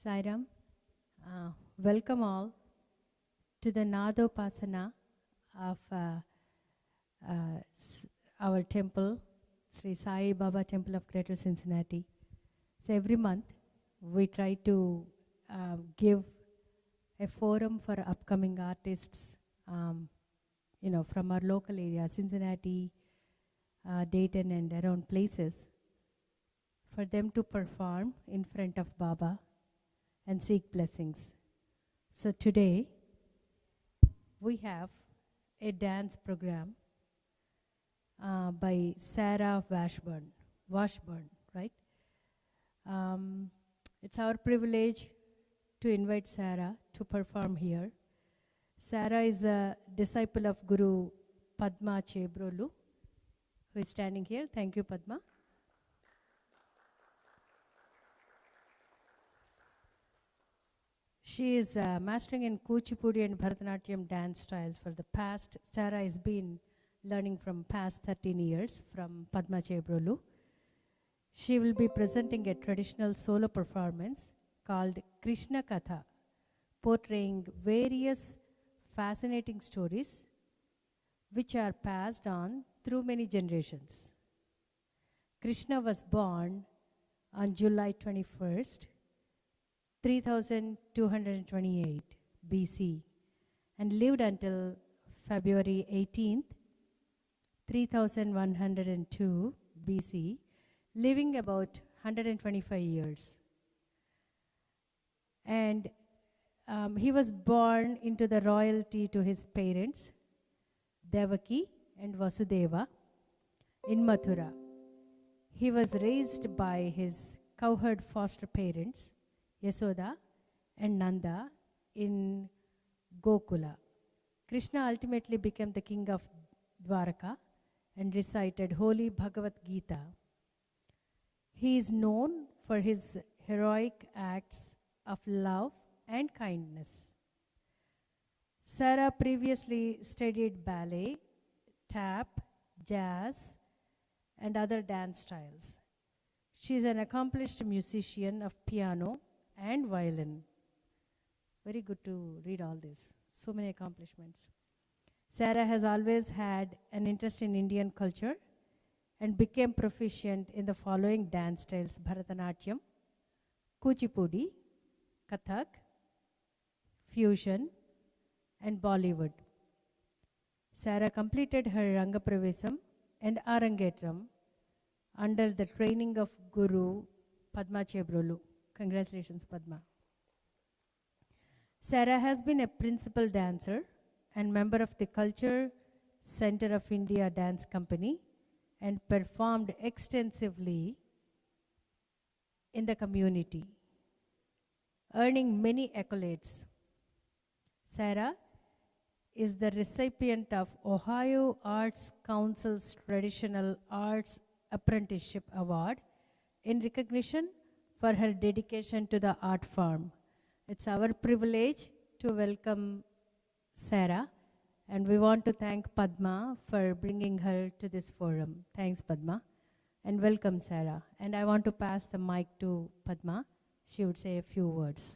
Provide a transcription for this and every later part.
Sairam, welcome all to the Naada Upasana of our temple, Sri Sai Baba Temple of Greater Cincinnati. So every month we try to give a forum for upcoming artists, from our local area, Cincinnati, Dayton and around places, for them to perform in front of Baba and seek blessings. So today we have a dance program by Sarah Washburn, right? It's our privilege to invite Sarah to perform here. Sarah is a disciple of Guru Padma Chebrolu, who is standing here. Thank you, Padma. She is mastering in Kuchipudi and Bharatanatyam dance styles for the past. Sarah has been learning from past 13 years from Padma Chebrolu. She will be presenting a traditional solo performance called Krishna Katha, portraying various fascinating stories which are passed on through many generations. Krishna was born on July 21st, 3228 BC and lived until February 18th, 3102 BC, living about 125 years. And he was born into the royalty to his parents, Devaki and Vasudeva, in Mathura. He was raised by his cowherd foster parents, Yasoda and Nanda, in Gokula. Krishna ultimately became the king of Dwaraka and recited holy Bhagavad Gita. He is known for his heroic acts of love and kindness. Sarah previously studied ballet, tap, jazz, and other dance styles. She is an accomplished musician of piano and violin. Very good to read all this. So many accomplishments. Sarah has always had an interest in Indian culture and became proficient in the following dance styles: Bharatanatyam, Kuchipudi, Kathak, Fusion, and Bollywood. Sarah completed her Rangapravesam and Arangetram under the training of Guru Padma Chebrolu. Congratulations, Padma. Sarah has been a principal dancer and member of the Culture Center of India Dance Company and performed extensively in the community, earning many accolades. Sarah is the recipient of Ohio Arts Council's Traditional Arts Apprenticeship Award in recognition for her dedication to the art form. It's our privilege to welcome Sarah, and we want to thank Padma for bringing her to this forum. Thanks, Padma, and welcome, Sarah. And I want to pass the mic to Padma. She would say a few words.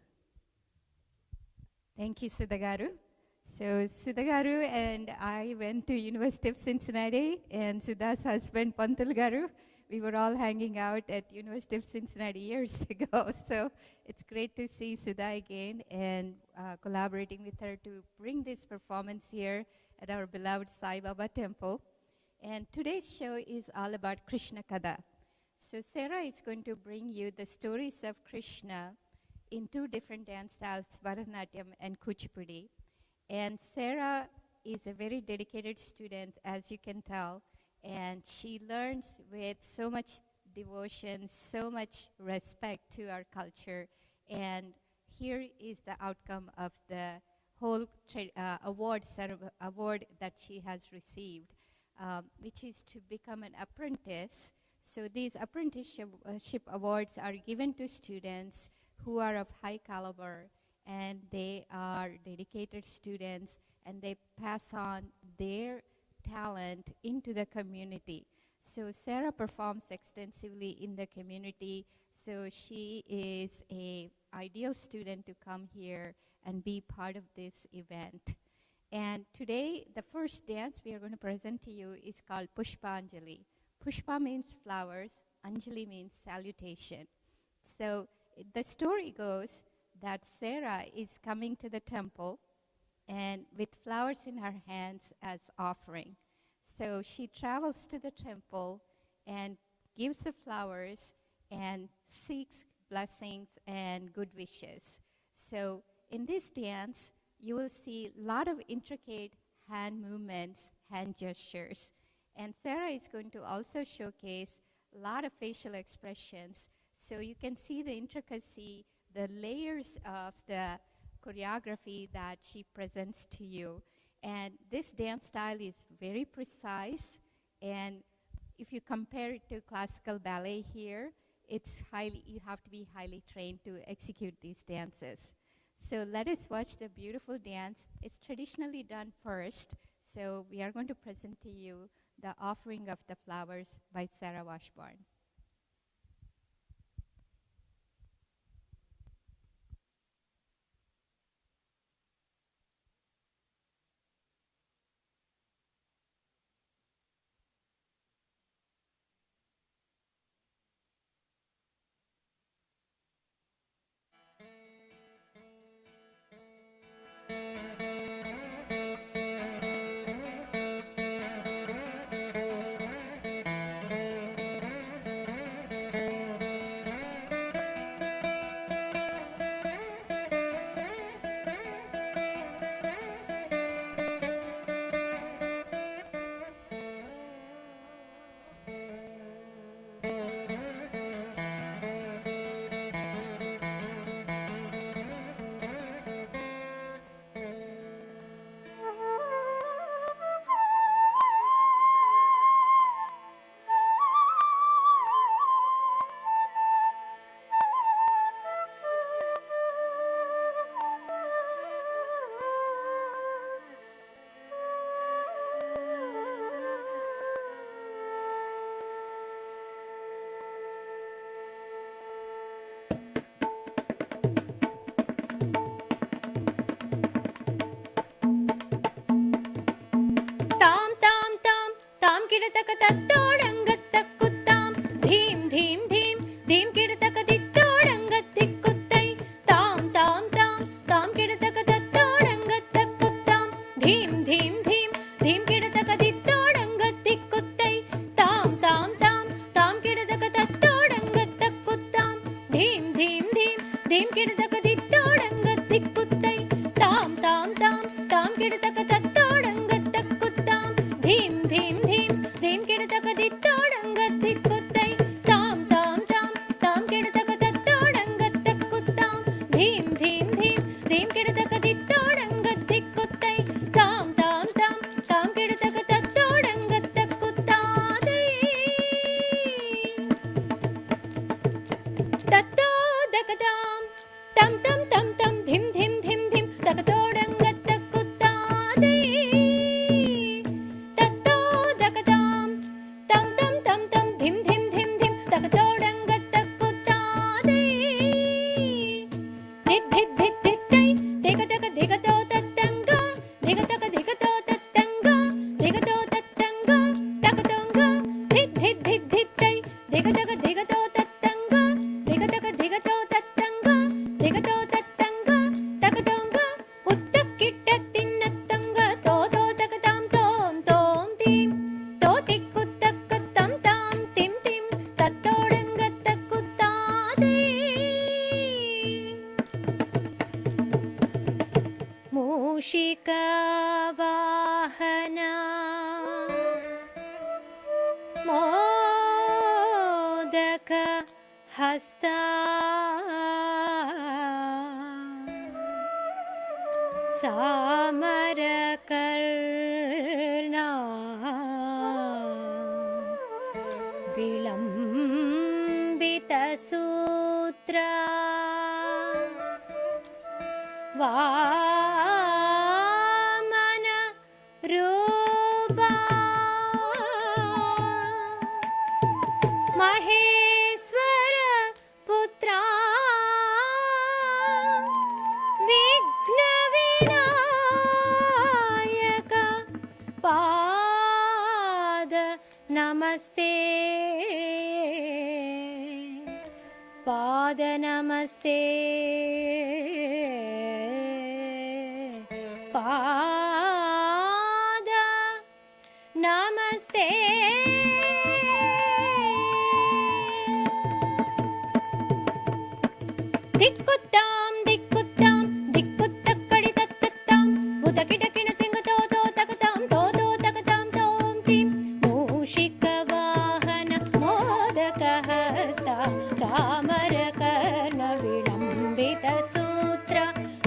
Thank you, Sudhagaru. So Sudhagaru and I went to University of Cincinnati, and Sudha's husband, Pantul Garu, we were all hanging out at University of Cincinnati years ago. So it's great to see Sudha again and collaborating with her to bring this performance here at our beloved Sai Baba temple. And today's show is all about Krishna Katha. So Sarah is going to bring you the stories of Krishna in two different dance styles, Bharatanatyam and Kuchipudi. And Sarah is a very dedicated student, as you can tell, and she learns with so much devotion, so much respect to our culture. And here is the outcome of the whole award that she has received, which is to become an apprentice. So these apprenticeship awards are given to students who are of high caliber, and they are dedicated students, and they pass on their talent into the community. So Sarah performs extensively in the community. So she is an ideal student to come here and be part of this event. And today, the first dance we are going to present to you is called Pushpa Angeli. Pushpa means flowers, Anjali means salutation. So the story goes that Sarah is coming to the temple and with flowers in her hands as offering. So she travels to the temple and gives the flowers and seeks blessings and good wishes. So in this dance, you will see a lot of intricate hand movements, hand gestures. And Sarah is going to also showcase a lot of facial expressions. So you can see the intricacy, the layers of the choreography that she presents to you. And this dance style is very precise. And if you compare it to classical ballet here, you have to be highly trained to execute these dances. So let us watch the beautiful dance. It's traditionally done first. So we are going to present to you the offering of the flowers by Sarah Washburn. ಕಿಡತಕತತ್ತೋಡಂಗತ್ತಕ್ಕುತ್ತಾಂ ಧೀಂ ಧೀಂ ಧೀಂ ಧೀಂ ಕಿಡತಕದಿತ್ತೋಡಂಗತ್ತಿಕ್ಕುತ್ತೈ ತಾಂ ತಾಂ ತಾಂ ತಾಂ ಕಿಡತಕತತ್ತೋಡಂಗತ್ತಕ್ಕುತ್ತಾಂ ಧೀಂ ಧೀಂ ಧೀಂ ಧೀಂ ಕಿಡತಕದಿತ್ತೋಡಂಗತ್ತಿಕ್ಕುತ್ತೈ ತಾಂ ತಾಂ ತಾಂ ತಾಂ ಕಿಡತಕತತ್ತೋಡಂಗತ್ತಕ್ಕುತ್ತಾಂ ಧೀಂ ಧೀಂ ಧೀಂ ಧೀಂ ಕಿಡತಕದಿತ್ತೋಡಂಗತ್ತಿಕ್ಕುತ್ತೈ ತಾಂ ತಾಂ ತಾಂ ತಾಂ ಕಿಡತಕತತ್ತೋಡಂಗತ್ತಕ್ಕುತ್ತಾಂ ಧೀಂ ಧೀಂ ಧೀಂ ಧೀಂ ಕಿಡತಕದಿತ್ತೋಡಂಗತ್ತಿಕ್ಕುತ್ತೈ ತಾಂ ತಾಂ ತಾಂ ತಾಂ ಕಿಡತಕತತ್ತೋಡಂಗತ್ತಕ್ಕುತ್ತಾಂ ಧೀಂ ಧೀಂ ಧೀಂ ಧೀಂ ಕಿಡತಕದಿತ್ತೋಡಂಗತ್ತಿಕ್ಕುತ್ತೈ ತಾಂ ತಾಂ ತಾಂ ತಾಂ ಕಿಡತಕತತ್ತೋಡಂಗತ್ತಕ್ಕುತ್ತಾದೇ ತತ್ತೋದಕತಾಂ ತಂ ತಂ ತಂ ತಂ ಧಿಂ ಧಿಂ ಧಿಂ ಧಿಂ ತಕತೋಡಂಗತ್ತಕ್ಕುತ್ತಾದೇ ತತ್ತೋದಕತಾಂ ತಂ ತಂ ತಂ ತಂ ಧಿಂ ಧಿಂ ಧಿಂ ಧಿಂ ತಕತೋಡಂಗತ್ತಕ್ಕುತ್ತಾದೇ ಧಿತ್ ಧಿತ್ ಧಿತ್ ಧಿತ್ತೈ ಧಿಗತಕ ಧಿಗತೋ ತತ್ತಂಗ ಧಿಗತಕ ಧಿಗತೋ ತತ್ತಂಗ ಧಿಗತೋ ತತ್ತಂಗ ತಕತೋಂಗ ಧಿತ್ ಧಿತ್ ಧಿತ್ ಧಿತ್ತೈ ಧಿಗತಕ ಧಿಗತೋ ತತ್ತಂಗ ಧಿಗತಕ ಧಿಗತೋ ತತ್ತಂಗ ಧಿಗತೋ ತತ್ತಂಗ ತಕತೋಂಗ ಉತ್ತಕ್ಕಿಟ್ಟ ತಿನ್ನತ್ತಂಗ ತೋತೋ ತಕತಾಂ ತೋಂ ತೋಂ ತೀಂ ತೋತಿಕ್ಕುತ್ತಕ್ಕತ್ತಂ ತಾಂ ತಿಂ ತಿಂ ತತ್ತೋಡಂಗತ್ತಕ್ಕುತ್ತಾದೇ ಮೂಷಿಕಾ ವಾಹನ ಮೋದಕ ಹಸ್ತ ಸಾಮರಕರ್ಣ ವಿಳಂಬಿತ ಸೂತ್ರ ವಾಮನ ರೂಪ नमस्ते पाद नमस्ते पाद नमस्ते दिक्कुत्तां दिक्कुत्तां दिक्कुत्तक्कड़ि तत्तत्तां उदकिडकिण तिङ्गतो तो तकतां तो तकतां तों तिं मूषिकवाहन मोदकहस्ता चामरकर्ण विलम्बितसूत्र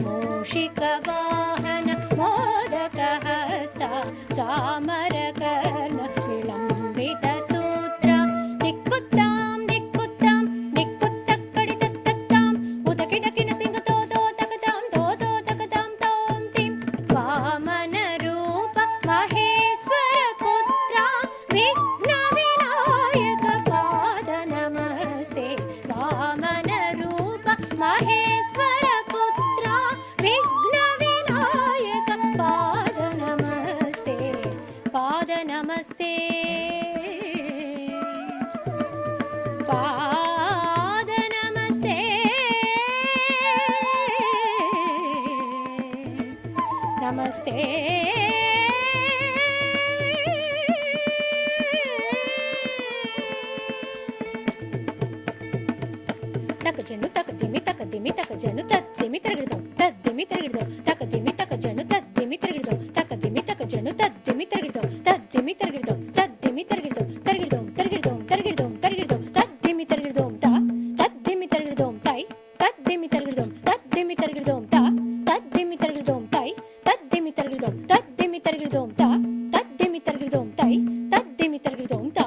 मूषिकवाहन मोदकहस्ता चामरकर्ण विलम्बितसूत्र दिक्कुत्तां दिक्कुत्तां दिक्कुत्तक्कड़ि तत्तत्तां उदकिडकिण तिङ्गतो तो तकतां तों तिं वामनरूप महेश्वर पुत्र विघ्नविनायक पाद नमस्ते वामनरूप महेश्वर पुत्र विघ्नविनायक पाद नमस्ते पाद नमस्ते पाद नमस्ते नमस्ते तक जनु तक दिमि तक जनु तक दिमि तिरगिदो तक दिमि तक जनु तक दिमि तिरगिदो तक दिमि तक जनु तक दिमि तिरगिदो तक दिमि तिरगिदो तक दिमि तिरगिदो तिरगिदो तिरगिदो तिरगिदो तिरगिदो तक दिमि तिरगिदो ता तक दिमि तिरगिदो ताई तक दिमि तिरगिदो तक दिमि तिरगिदो ता तक दिमि तिरगिदो ताई तक दिमि तिरगिदो तक दिमि तिरगिदो ता तक दिमि तिरगिदो ताई तक दिमि तिरगिदो ता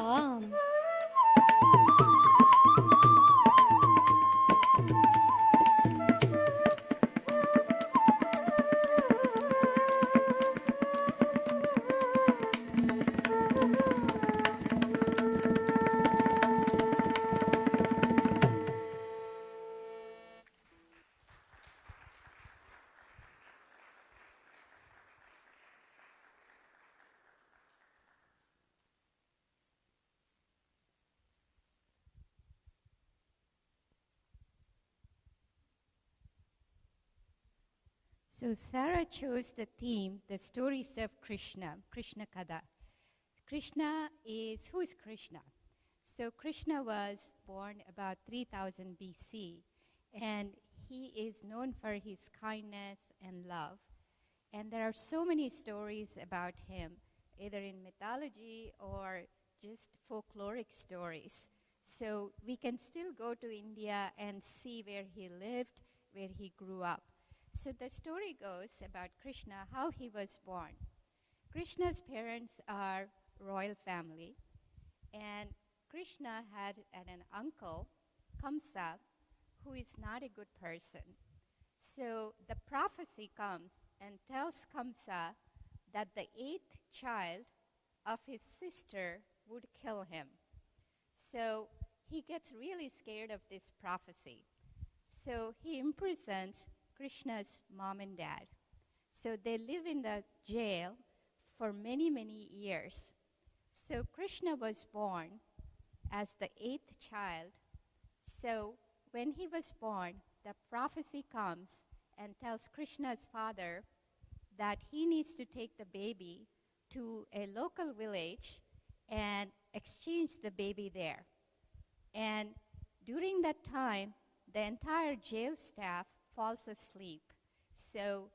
So Sarah chose the theme, the stories of Krishna, Krishna Kada. Who is Krishna? So Krishna was born about 3000 BC, and he is known for his kindness and love. And there are so many stories about him, either in mythology or just folkloric stories. So we can still go to India and see where he lived, where he grew up. So the story goes about Krishna, how he was born. Krishna's parents are royal family, and Krishna had an uncle, Kamsa, who is not a good person. So the prophecy comes and tells Kamsa that the 8th child of his sister would kill him. So he gets really scared of this prophecy. So he imprisons Krishna's mom and dad. So they live in the jail for many, many years. So Krishna was born as the 8th child. So when he was born, the prophecy comes and tells Krishna's father that he needs to take the baby to a local village and exchange the baby there. And during that time, the entire jail staff falls asleep. So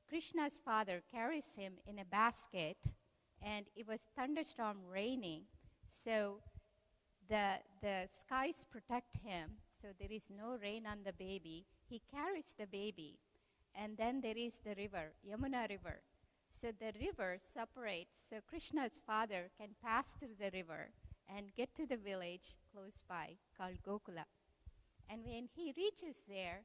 Krishna's father carries him in a basket, and it was thunderstorm raining. So the skies protect him, so there is no rain on the baby. He carries the baby, and then there is the river, Yamuna River. So the river separates, so Krishna's father can pass through the river and get to the village close by called Gokula. And when he reaches there,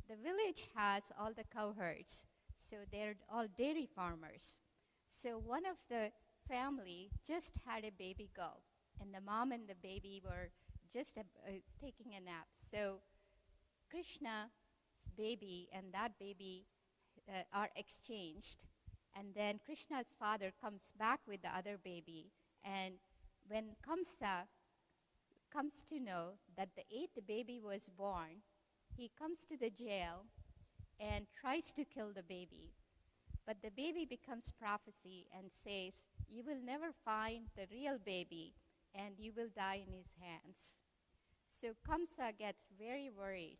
the village has all the cowherds, so they're all dairy farmers. So one of the family just had a baby girl, and the mom and the baby were just taking a nap. So Krishna's baby and that baby are exchanged, and then Krishna's father comes back with the other baby, and when Kamsa comes to know that the 8th baby was born, he comes to the jail and tries to kill the baby. But the baby becomes prophecy and says, you will never find the real baby and you will die in his hands. So Kamsa gets very worried.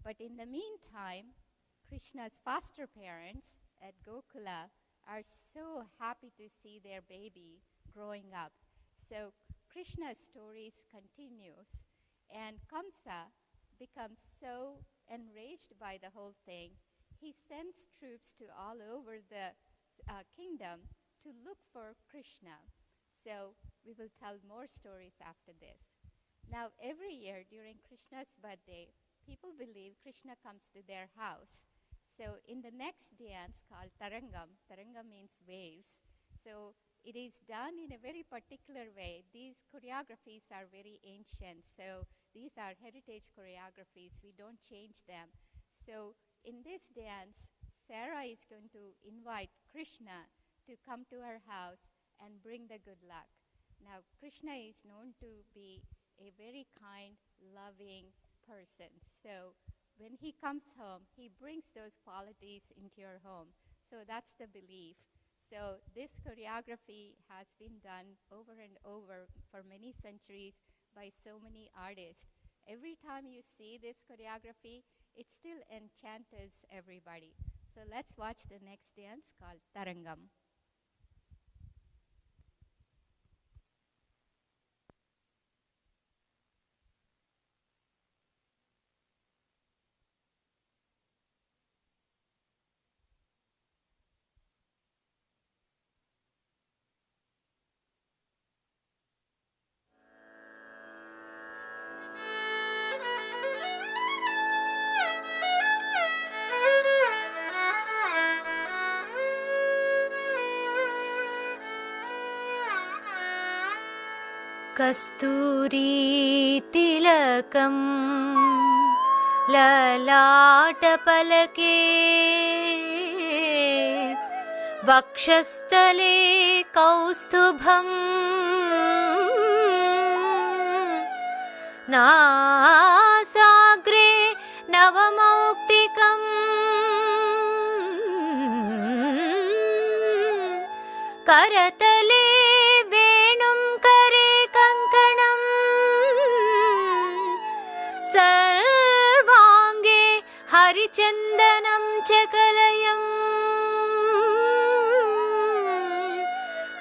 But in the meantime, Krishna's foster parents at Gokula are so happy to see their baby growing up. So Krishna's stories continues, and Kamsa becomes so enraged by the whole thing. He sends troops to all over the kingdom to look for Krishna. So we will tell more stories after this. Now every year during Krishna's birthday, people believe Krishna comes to their house. So in the next dance called Tangam, Tangam means waves. So it is done in a very particular way. These choreographies are very ancient. So these are heritage choreographies. We don't change them. So in this dance, Sarah is going to invite Krishna to come to her house and bring the good luck. Now, Krishna is known to be a very kind, loving person. So when he comes home, he brings those qualities into your home. So that's the belief. So this choreography has been done over and over for many centuries by so many artists. Every time you see this choreography, it still enchants everybody. So let's watch the next dance called Tangam. कस्तूरी तिलकं ललाटपलके वक्षस्थले कौस्तुभं नासाग्रे नवमौक्तिकं करतले सर्वांगे हरिचन्दनं च कलयम्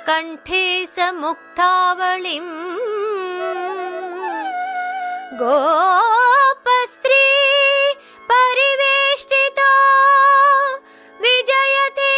कण्ठे स मुक्तावलिं गोपस्त्री परिवेष्टिता विजयते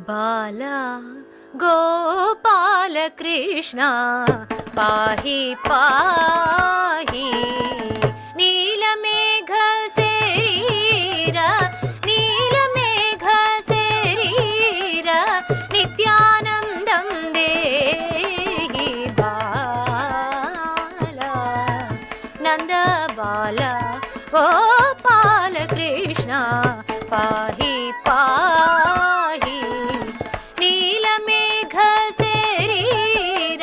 बाला गोपाल कृष्णा पाहि पाहि नीलमेघ शरीर नीलमेघ शरीर नित्यानन्दं देहि बाला नन्द बाला गोपाल कृष्णा पाहि पाहि नीलमेघ शरीर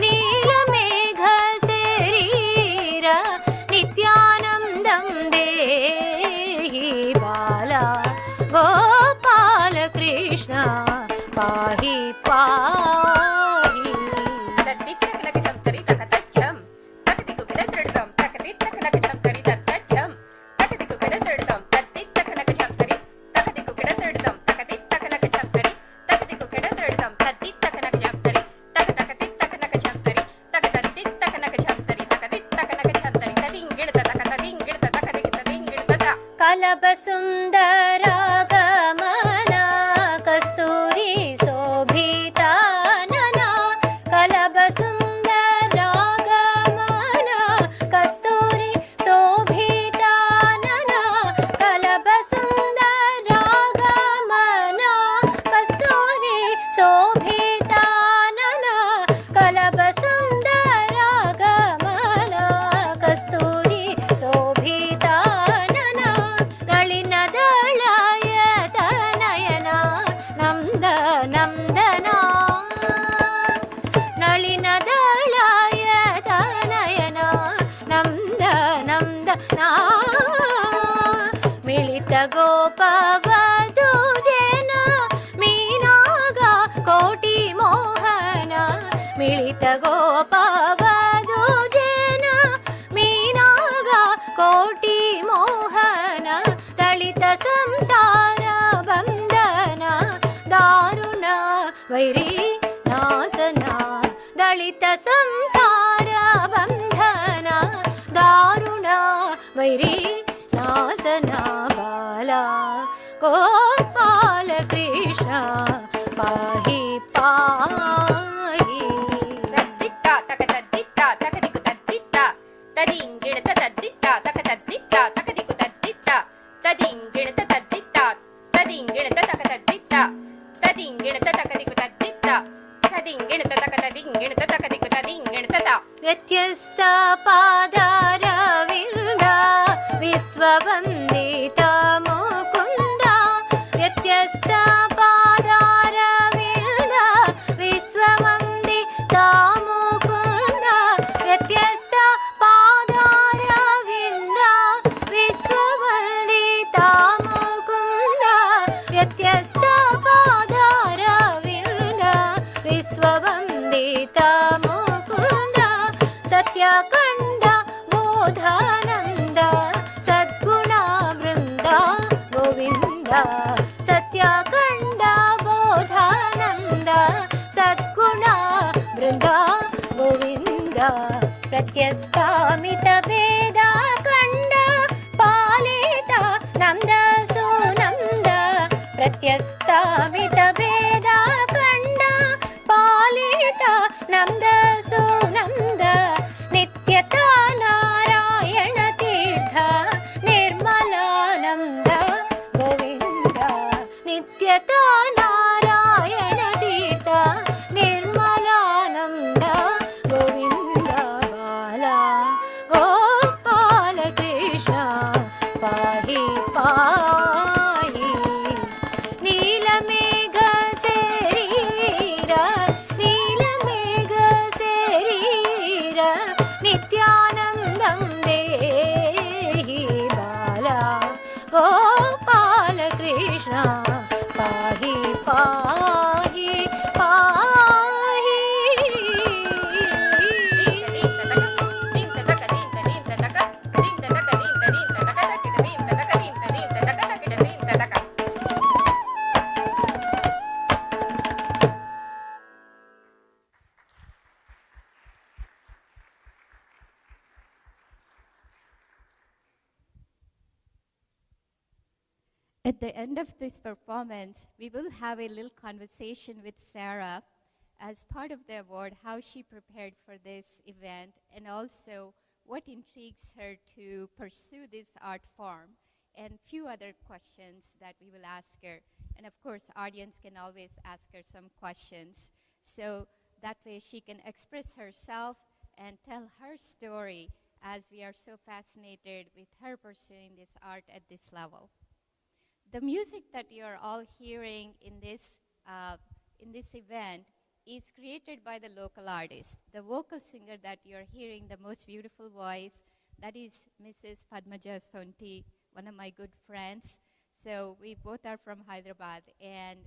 नीलमेघ शरीर नित्यानन्दं देहि बाला गोपाल कृष्ण पाहि पाहि कलबसुन्दरागमना कस्तूरी शोभितानना कलबसुन्दरागमना कस्तूरी शोभितानना कलबसुन्दरागमना ದೀನದಳಾಯ ತನಯನ ನಂದ ನಂದನ ಮಿಳಿತ ಗೋಪವಧು ಜನ ಮೀನಾಗ ಕೋಟಿ ಮೋಹನ ಮಿಳಿತ ಗೋಪವಧು ಜನ ಮೀನಾಗ ಕೋಟಿ ಮೋಹನ ದಳಿತ ಸಂಸಾರ ಬಂಧನ ದಾರುಣ ವೈರಿ ನಾಸನ ದಳಿತ ಸಂಸಾರ ಬಂಧನ ದಾರುಣ ವೈರಿ ನಾಸನ ಬಾಲ ಗೋಪಾಲ ಕೃಷ್ಣ ಪಾಹಿ ಪಾಹಿ ತದ್ದಿತ್ತ ತಕ ತದ್ದಿತ್ತ ತಕದಿಕು ತದ್ದಿತ್ತ ತದಿಂಗಿಣತ ತದ್ದಿತ್ತ ತಕ ತದ್ದಿತ್ತ ತಕದಿಕು ತದ್ದಿತ್ತ ತದಿಂಗಿಣತ ತದ್ದಿತ್ತ ತದಿಂಗಿಣತ ತಕ ತದ್ದಿತ್ತ ತದಿಂಗಿಣತ ತಕದಿಕು ತದ್ದಿತ್ತ ತದಿಂಗಿಣತ ತಕ ತದಿಂಗಿಣತ ತಕದಿಕು ತದಿಂಗಿಣತ ತ ವ್ಯತ್ಯಸ್ತ ಪಾದಾರವಿಂದ ವಿಶ್ವವಂದಿತ ಮುಕುಂದ ವ್ಯತ್ಯಸ್ತ ಪಾದಾರವಿಂದ ವಿಶ್ವವಂದಿತ ಮುಕುಂದ ವ್ಯತ್ಯಸ್ತ ಪಾದಾರವಿಂದ ವಿಶ್ವವಂದಿತ ಮುಕುಂದ ವ್ಯತ್ಯಸ್ತ ಪಾದಾರವಿಂದ ವಿಶ್ವವಂದಿತ ಮುಕುಂದ ಸತ್ಯಕಂಡ ಬೋಧಾನಂದ ಸದ್ಗುಣ ಬೃಂದ ಗೋವಿಂದ ಸತ್ಯಕಂಡ ಬೋಧಾನಂದ ಸದ್ಗುಣ ಬೃಂದ ಗೋವಿಂದ ಪ್ರತ್ಯಸ್ತಾಮಿತ ಭೇದ ಕಂಡ ಪಾಲಿತ ನಂದ ಸುನಂದ ಪ್ರತ್ಯಸ್ತಾಮಿತ ಭೇದ ಕಂಡ ಪಾಲಿತ ನಂದ ಸುನಂದ ನಿತ್ಯತ ನಾರಾಯಣ ತೀರ್ಥ ನಿರ್ಮಲಾನಂದ ಗೋವಿಂದ ನಿತ್ಯತ ನಾರಾಯಣ ತೀರ್ಥ ನಿರ್ಮಲಾನಂದ ಗೋವಿಂದ ಬಾಲ ಗೋಪಾಲ ಕೃಷ್ಣ ಪಾಹಿ ಪಾಹಿ ನೀಲಮೇಘ ಸೇರೀರ ನೀಲಮೇಘ ಸೇರೀರ ನಿತ್ಯಾನಂದಂ ದೇಹಿ ಬಾಲ ಗೋಪಾಲ ಕೃಷ್ಣ ಪಾಹಿ ಪಾಹಿ ಪಾಹಿ At the end of this performance, we will have a little conversation with Sarah as part of the award, how she prepared for this event, and also what intrigues her to pursue this art form, and few other questions that we will ask her. And of course, audience can always ask her some questions. So that way she can express herself and tell her story, as we are so fascinated with her pursuing this art at this level. The music that you are all hearing in this event is created by the local artist. The vocal singer that you are hearing, the most beautiful voice, that is Mrs. Padmaja Sonti, one of my good friends. So we both are from Hyderabad, and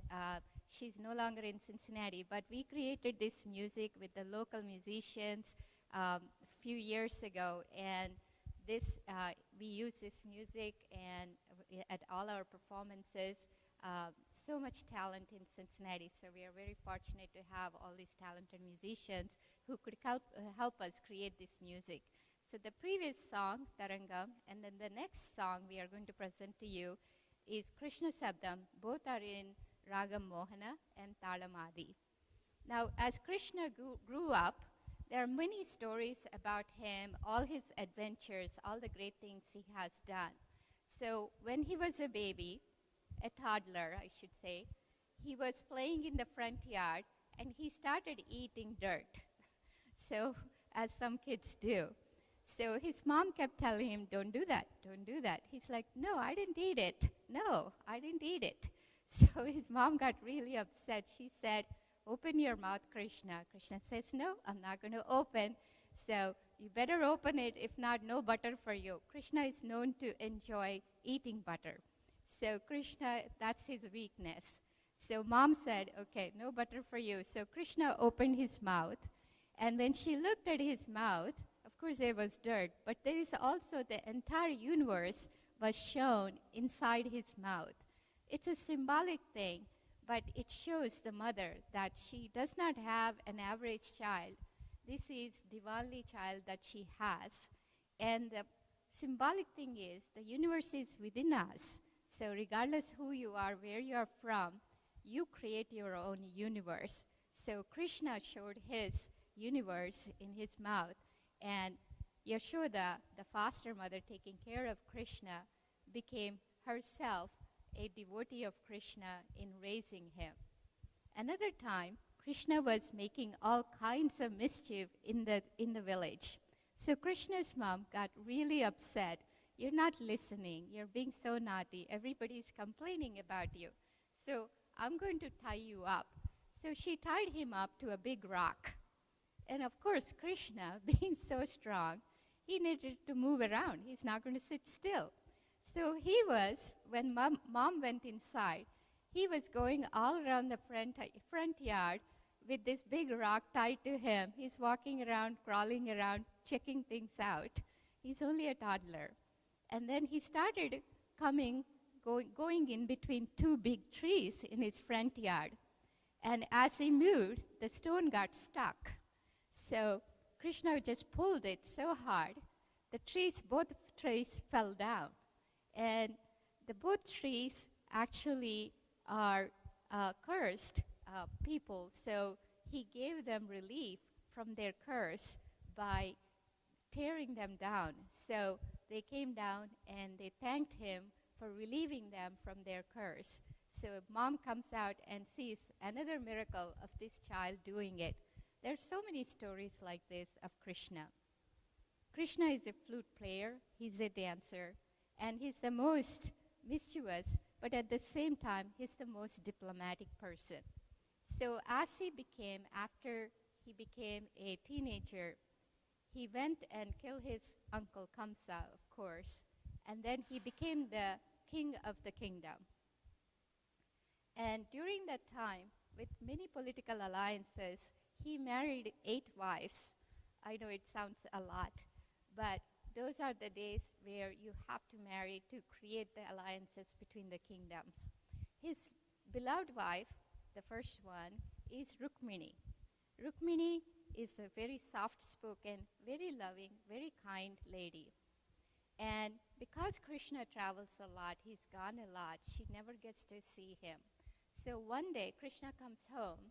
she's no longer in Cincinnati, but we created this music with the local musicians a few years ago, and this we use this music and at all our performances. So much talent in Cincinnati, so we are very fortunate to have all these talented musicians who could help us create this music. So the previous song, Tangam, and then the next song we are going to present to you is Krishna Sabdam. Both are in Ragam Mohana and Talamadi. Now, as Krishna grew up, there are many stories about him, all his adventures, all the great things he has done. So when he was a baby, a toddler, I should say, he was playing in the front yard and he started eating dirt. So, as some kids do. So his mom kept telling him, don't do that, don't do that. He's like, no, I didn't eat it. No, I didn't eat it. So his mom got really upset. She said, open your mouth, Krishna. Krishna says, no, I'm not going to open. So you better open it. If not, no butter for you. Krishna is known to enjoy eating butter. So Krishna, that's his weakness. So mom said, okay, no butter for you. So Krishna opened his mouth. And when she looked at his mouth, of course there was dirt, but there is also the entire universe was shown inside his mouth. It's a symbolic thing, but it shows the mother that she does not have an average child. This is divinely child that she has. And the symbolic thing is the universe is within us. So regardless who you are, where you are from, you create your own universe. So Krishna showed his universe in his mouth, and Yashoda, the foster mother taking care of Krishna, became herself a devotee of Krishna in raising him. Another time, Krishna was making all kinds of mischief in the village. So Krishna's mom got really upset. You're not listening. You're being so naughty. Everybody's complaining about you. So I'm going to tie you up. So she tied him up to a big rock. And of course, Krishna, being so strong, he needed to move around. He's not going to sit still. So he was, when mom went inside, he was going all around the front yard with this big rock tied to him. He's walking around, crawling around, checking things out. He's only a toddler. And then he started going in between two big trees in his front yard. And as he moved, the stone got stuck. So Krishna just pulled it so hard, both trees fell down. And both trees actually are cursed people. So he gave them relief from their curse by tearing them down. So they came down and they thanked him for relieving them from their curse. So mom comes out and sees another miracle of this child doing it. There's so many stories like this of Krishna. Krishna is a flute player, he's a dancer, and he's the most mischievous, but at the same time, he's the most diplomatic person. So as after he became a teenager, he went and killed his uncle Kamsa, of course, and then he became the king of the kingdom. And during that time, with many political alliances, he married 8 wives. I know it sounds a lot, but those are the days where you have to marry to create the alliances between the kingdoms. His beloved wife, the first one, is Rukmini. Rukmini is a very soft-spoken, very loving, very kind lady. And because Krishna travels a lot, he's gone a lot, she never gets to see him. So one day, Krishna comes home,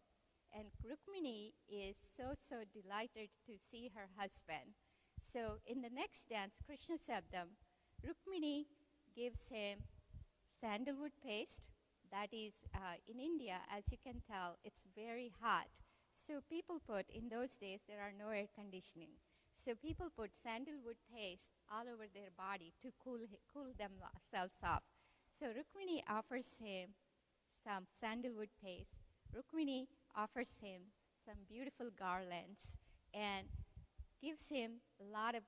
and Rukmini is so delighted to see her husband. So in the next dance, Krishna Sabdam, Rukmini gives him sandalwood paste. That is, in India, as you can tell, it's very hot. So people in those days, there are no air conditioning. So people put sandalwood paste all over their body to cool themselves off. So Rukmini offers him some sandalwood paste. Rukmini offers him some beautiful garlands and gives him a lot of,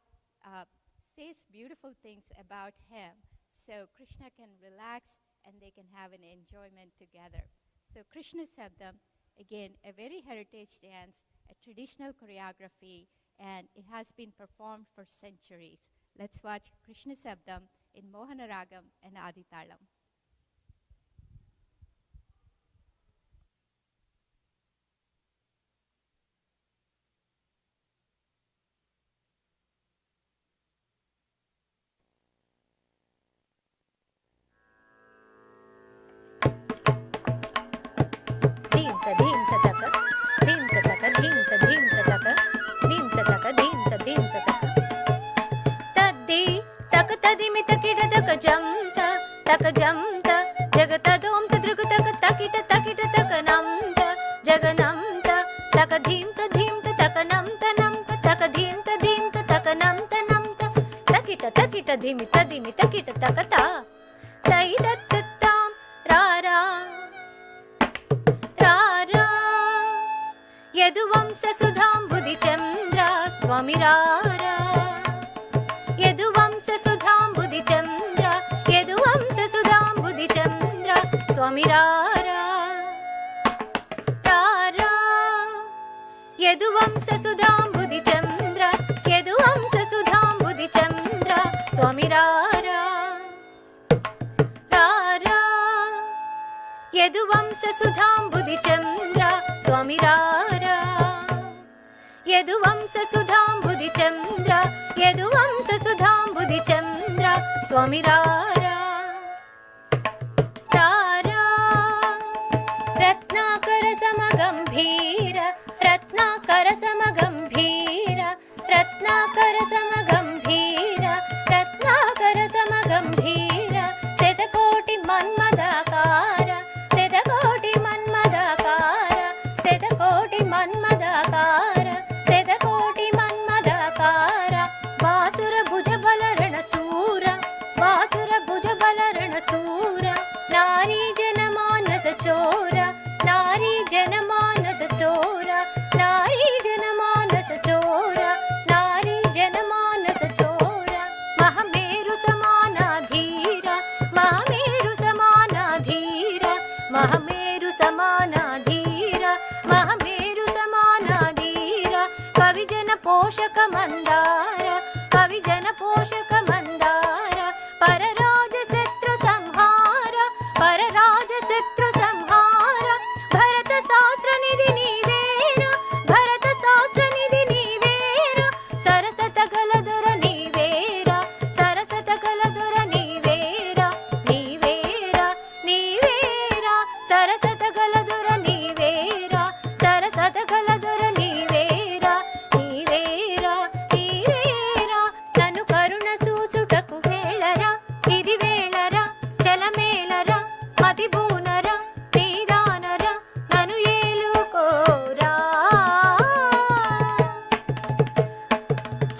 says beautiful things about him. So Krishna can relax and they can have an enjoyment together. So Krishna Sabdam, again, a very heritage dance, a traditional choreography, and it has been performed for centuries. Let's watch Krishna Sabdam in Mohana Ragam and Aditalam. యదువంశ సుధాంబుది చంద్ర స్వామిరారా యదువంశ సుధాంబుది చంద్ర యదువంశ సుధాంబుది చంద్ర స్వామిరారా రారా యదువంశ సుధాంబుది చంద్ర యదువంశ సుధాంబుది చంద్ర స్వామిరారా రారా యదువంశ సుధాంబుది చంద్ర స్వామిరారా యదువంశ సుధాంబుది చంద్ర యదువంశ సుధాంబుది చంద్ర స్వామిరారా రారా రత్నాకర సమగంభీర రత్నాకర సమగంభీర రత్నాకర సమగంభీర రత్నాకర సమగంభీర శతకోటి మన్మదాకార శతకోటి మన్మదాకార శతకోటి మన్మదాకార శతకోటి మన్మదాకార వాసుర భుజ బలరణ శూర వాసుర భుజ బలరణ శూర నారీ జనమానస చోర నారీ జనమానస చోర నారీ జనమానస చోర నారీ జనమానస చోర మహమేరు సమానాధీర మహమేరు సమానాధీర మహమేరు సమానాధీర మహమేరు సమానాధీర కవిజన పోషక మందార కవిజన పోషక మందార పరరాజ శత్రు సంహార పరరాజ శత్రు సంహార భరత శాస్త్ర నిధి నీవేర భరత శాస్త్ర నిధి నీవేర సరసత గలదొర నీవేర సరసత గలదొర నీవేర నీవేర నీవేర సరసత గలదొర నీవేర సరసత గలదొర నీవేర నీవేర నీవేర నన్ను కరుణ చూచుటకు వేళరా ఇది వేళరా చలమేలరా మతి బూనరా నీదానరా నన్ను ఏలుకోరా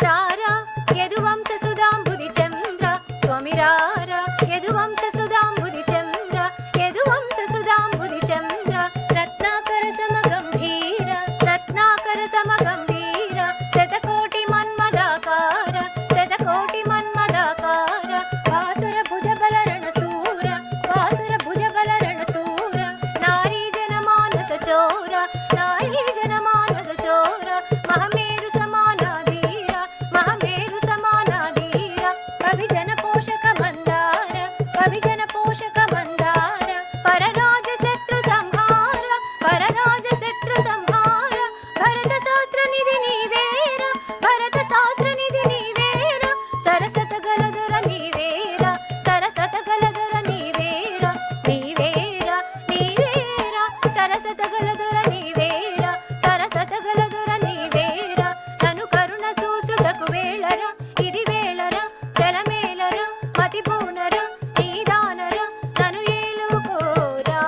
రారా యదువంశ సుధాంబుది చంద్ర స్వామిరారా యదువంశ సుధాంబుది చంద్ర యదువంశ సుధాంబుది చంద్ర రత్నాకర సమగంభీర రత్నాకర సమగంభీర శతకోటి మన్మదాకార శతకోటి మన్మదాకార వాసుర భుజ బలరణ శూర వాసుర భుజ బలరణ శూర నారీ జనమానస చోర నారీ జనమానస చోర మహమేరు సమానాధీర మహమేరు సమానాధీర కవిజన పోషక మందార కవిజన పోషక మందార పరరాజ శత్రు సంహార పరరాజ శత్రు సంహార భరత శాస్త్ర నిధి నీవేర భరత శాస్త్ర నిధి నీవేర సరసత గలదొర నీవేర సరసత గలదొర నీవేర నీవేర నీవేర సరసత గలదొర నీవేర సరసత గలదొర నీవేర నన్ను కరుణ చూచుటకు వేళరా ఇది వేళరా జలమేలరా మతి పూనరా నీదానరా నన్ను ఏలుకోరా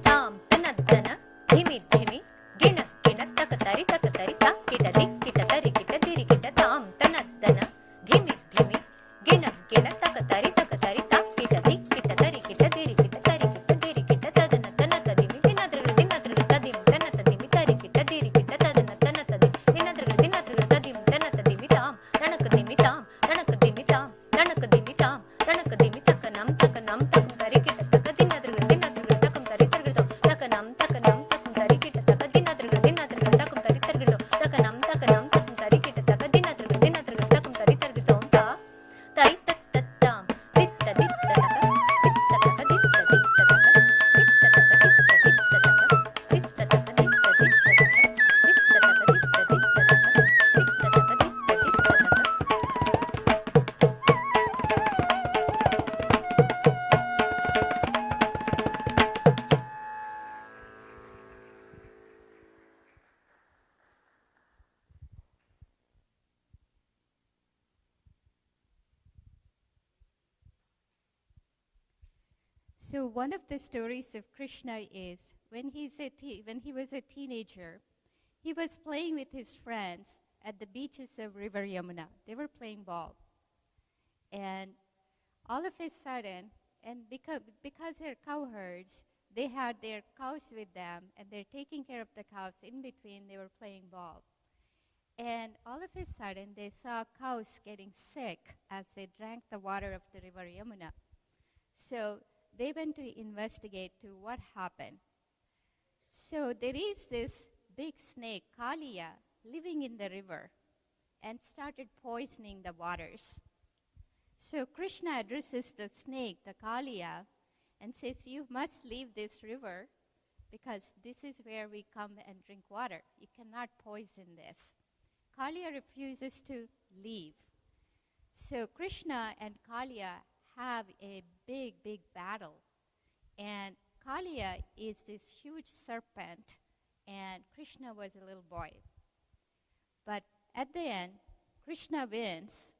తాం తనద్దన ధిమి ధిమి గిణ గిణ తక తరి తా కిట దిక్కిట తరి కిట తిరి కిట తాం తనద్దన ధిమి ధిమి గిణ గిణ తక తరి తా కిట దిక్కిట తరి కిట తిరి కిట తరి కిట తిరి కిట తదన తన తదిమి దినద్రగ తదిమి తన తదిమి తరి కిట తిరి కిట తదన తన తది దినద్రగ తదిమి తన తదిమి తాం తనక దిమి తాం తనక దిమి తాం తనక దిమి తాం తనక దిమి తకనం తకం తరి కిట తక దినద్రగ తకం తరి తరగడం తకనం తకం తరి కిట తక దినద్రగ తకం తరి తరగడం తకనం తకం తరి కిట తక దినద్రగ తకం తరి తరగడం తా తై తత్తాం తిత్త దిత్త తక తిత్త తక దిత్త దిత్త తక తిత్త తక దిత్త దిత్త తక తిత్త తక దిత్త దిత్త తక తిత్త తక దిత్త దిత్త తక తిత్త తక దిత్త దిత్త తక తిత్త తక దిత్త దిత్త తక So one of the stories of Krishna is when he was a teenager, he was playing with his friends at the beaches of River Yamuna. They were playing ball. And all of a sudden, and because they're cowherds, they had their cows with them, and they're taking care of the cows. In between, they were playing ball. And all of a sudden, they saw cows getting sick as they drank the water of the river Yamuna. So they went to investigate to what happened. So there is this big snake, Kaliya, living in the river and started poisoning the waters. So Krishna addresses the snake, the Kaliya, and says, you must leave this river because this is where we come and drink water. You cannot poison this. Kaliya refuses to leave. So Krishna and Kaliya have a big, big battle. And Kaliya is this huge serpent, and Krishna was a little boy. But at the end, Krishna wins,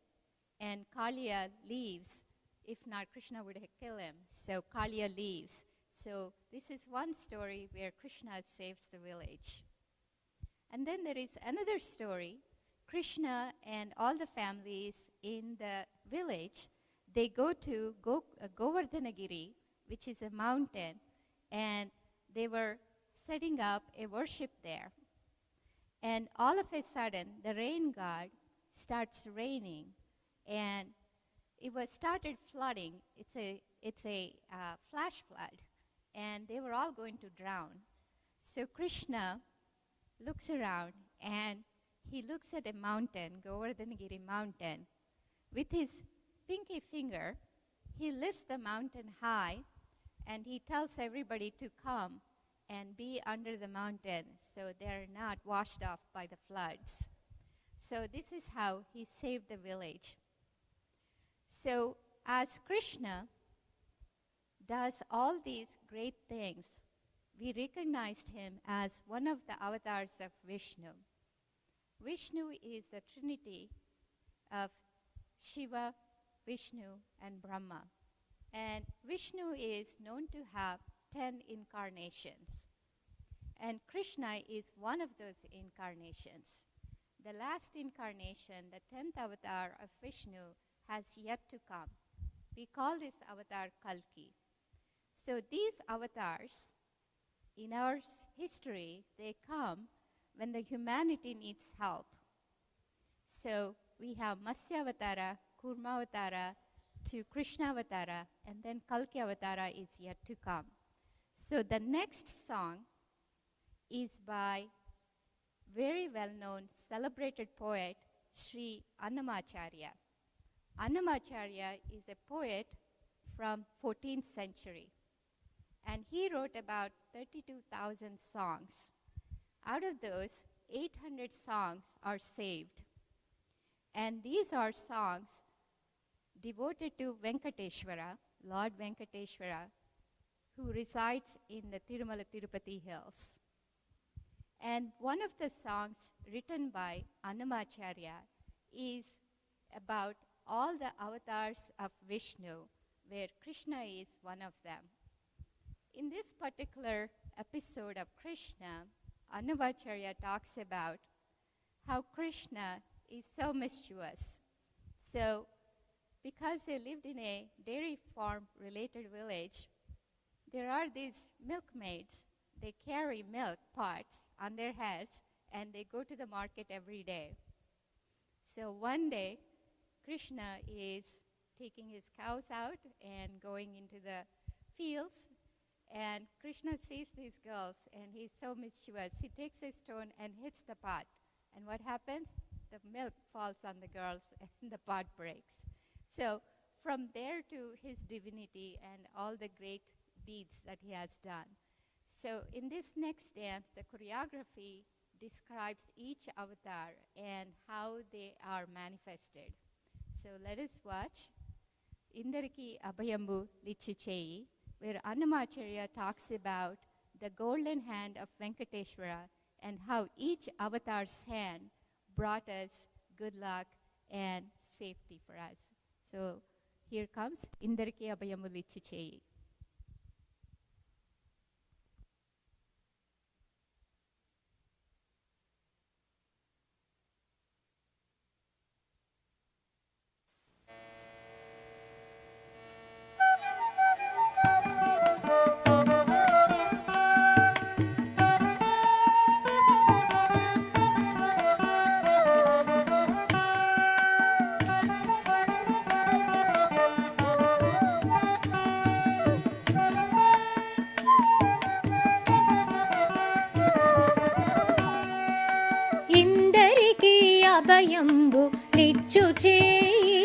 and Kaliya leaves. If not, Krishna would have killed him. So Kaliya leaves. So this is one story where Krishna saves the village. And then there is another story. Krishna and all the families in the village, they go to Govardhanagiri, which is a mountain, and they were setting up a worship there. And all of a sudden, the rain god starts raining, and it was started flooding. It's a flash flood, and they were all going to drown. So Krishna looks around, and he looks at a mountain, Govardhanagiri mountain. With his pinky finger, he lifts the mountain high, and he tells everybody to come and be under the mountain so they're not washed off by the floods. So this is how he saved the village. So as Krishna does all these great things, we recognized him as one of the avatars of Vishnu. Vishnu is the trinity of Shiva, Vishnu, and Brahma. And Vishnu is known to have 10 incarnations. And Krishna is one of those incarnations. The last incarnation, the 10th avatar of Vishnu, has yet to come. We call this avatar Kalki. So these avatars, in our history, they come when the humanity needs help. So we have Matsya Avatara, Kurma Avatara, to Krishna Avatara, and then Kalki Avatara is yet to come. So the next song is by very well-known, celebrated poet, Sri Annamacharya. Annamacharya is a poet from 14th century, and he wrote about 32,000 songs. Out of those, 800 songs are saved. And these are songs devoted to Venkateshwara, Lord Venkateshwara, who resides in the Tirumala Tirupati hills. And one of the songs written by Annamacharya is about all the avatars of Vishnu, where Krishna is one of them. In this particular episode of Krishna, Annamacharya talks about how Krishna is so mischievous. So, because they lived in a dairy farm-related village, there are these milkmaids. They carry milk pots on their heads, and they go to the market every day. So one day, Krishna is taking his cows out and going into the fields, and Krishna sees these girls, and he's so mischievous. He takes a stone and hits the pot, and what happens? The milk falls on the girls, and the pot breaks. So from there to his divinity and all the great deeds that he has done. So in this next dance, the choreography describes each avatar and how they are manifested. So let us watch Indi Abu Lichucheyi, where Annamacharya talks about the golden hand of Venkateshwara and how each avatar's hand brought us good luck and safety for us. So here comes Indi Abu Lichucheyi. అభయంబు లిచ్చు చేయి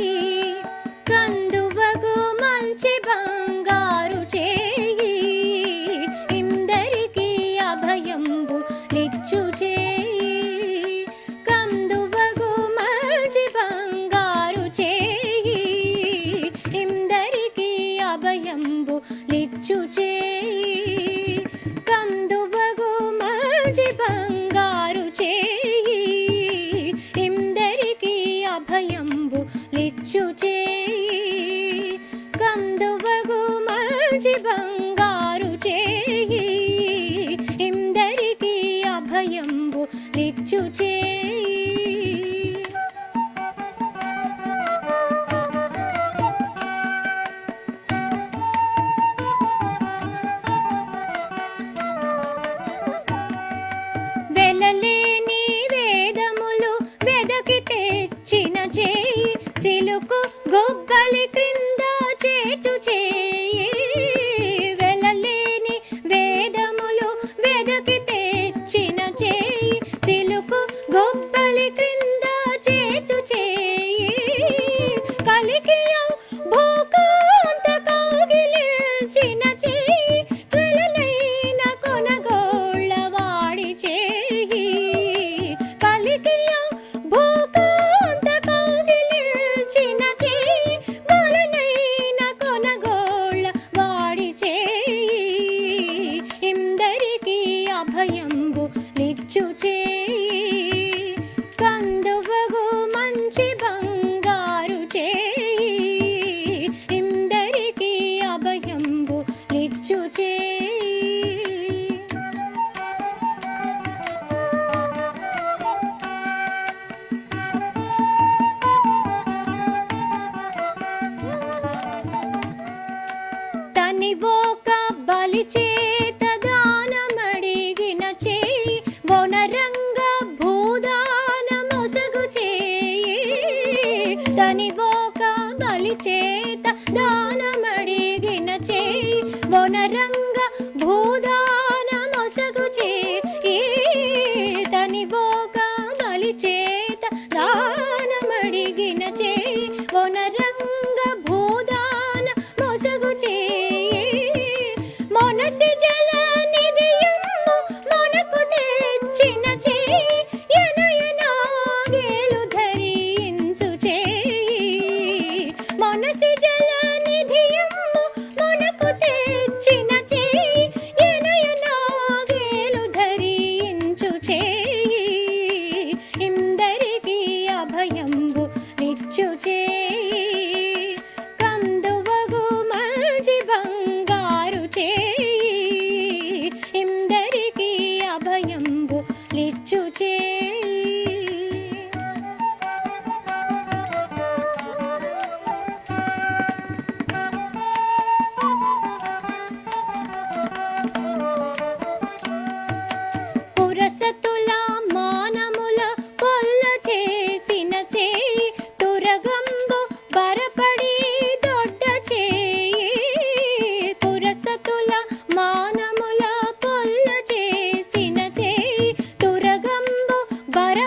కందువగు మంచి బంగారు చేయి ఇందరికి అభయంబు లిచ్చు చేయి కందువగు మంచి బంగారు చేయి ఇందరికి అభయంబు లిచ్చు చేయి కందువగు మంచి బంగారు చేయి ఇందరికి అభయంబు లిచ్చు చేయి కందువగు మంచి బంగారు చేయి ఇందరికి అభయంబు లిచ్చు చేయి. వెలలేని వేదములు వెదకి తెచ్చిన చేయి చిలుకు గొగ్గలి క్రింద చేర్చు చేయి వెలలేని వేదములు వెదకి తెచ్చిన చేయి చిలుకు గొగ్గలి క్రింద చేర్చు చేయి కలికియౌ భూకాంత కౌగిలించిన చేయి వెలనైన కొనగోళ్ళ వాడి చేయి కలికియౌ భూకాంత కౌగిలించిన చేయి వెలనైన కొనగోళ్ళ వాడి చేయి ఇందరికి అభయంబు లిచ్చు చేయి కందువగు మంచి బంగారు చేయి ఇందరికి అభయంబు లిచ్చు చేయి. తనివోక బలి చేత దానమడిగిన చేయి వనరంగ భూదాన మొసగు చేయి తనివోక బలి చేత దానమడిగిన చేయి వనరంగ భూదాన మొసగు చేయి తనివోక బలి చేత దానమడిగిన చేయి వనరంగ భూదాన మొసగు చేయి మనసి జల నిధియమ్ము మనకు తెచ్చిన చేయి ఎనయనాగేలు ధరించు చేయి మనసి జల నిధియమ్ము మనకు తెచ్చిన చేయి ఎనయనాగేలు ధరించు చేయి ఇందరికి అభయంబు లిచ్చు చేయి కందువగు మంచి బంగారు చేయి ఇందరికి అభయంబు లిచ్చు చేయి. పురసతుల మానముల కొల్ల చేసిన చేయి తురగంబు బరపడి దొడ్డ చేయి పురసతుల మానముల కొల్ల చేసిన చేయి తురగంబు బర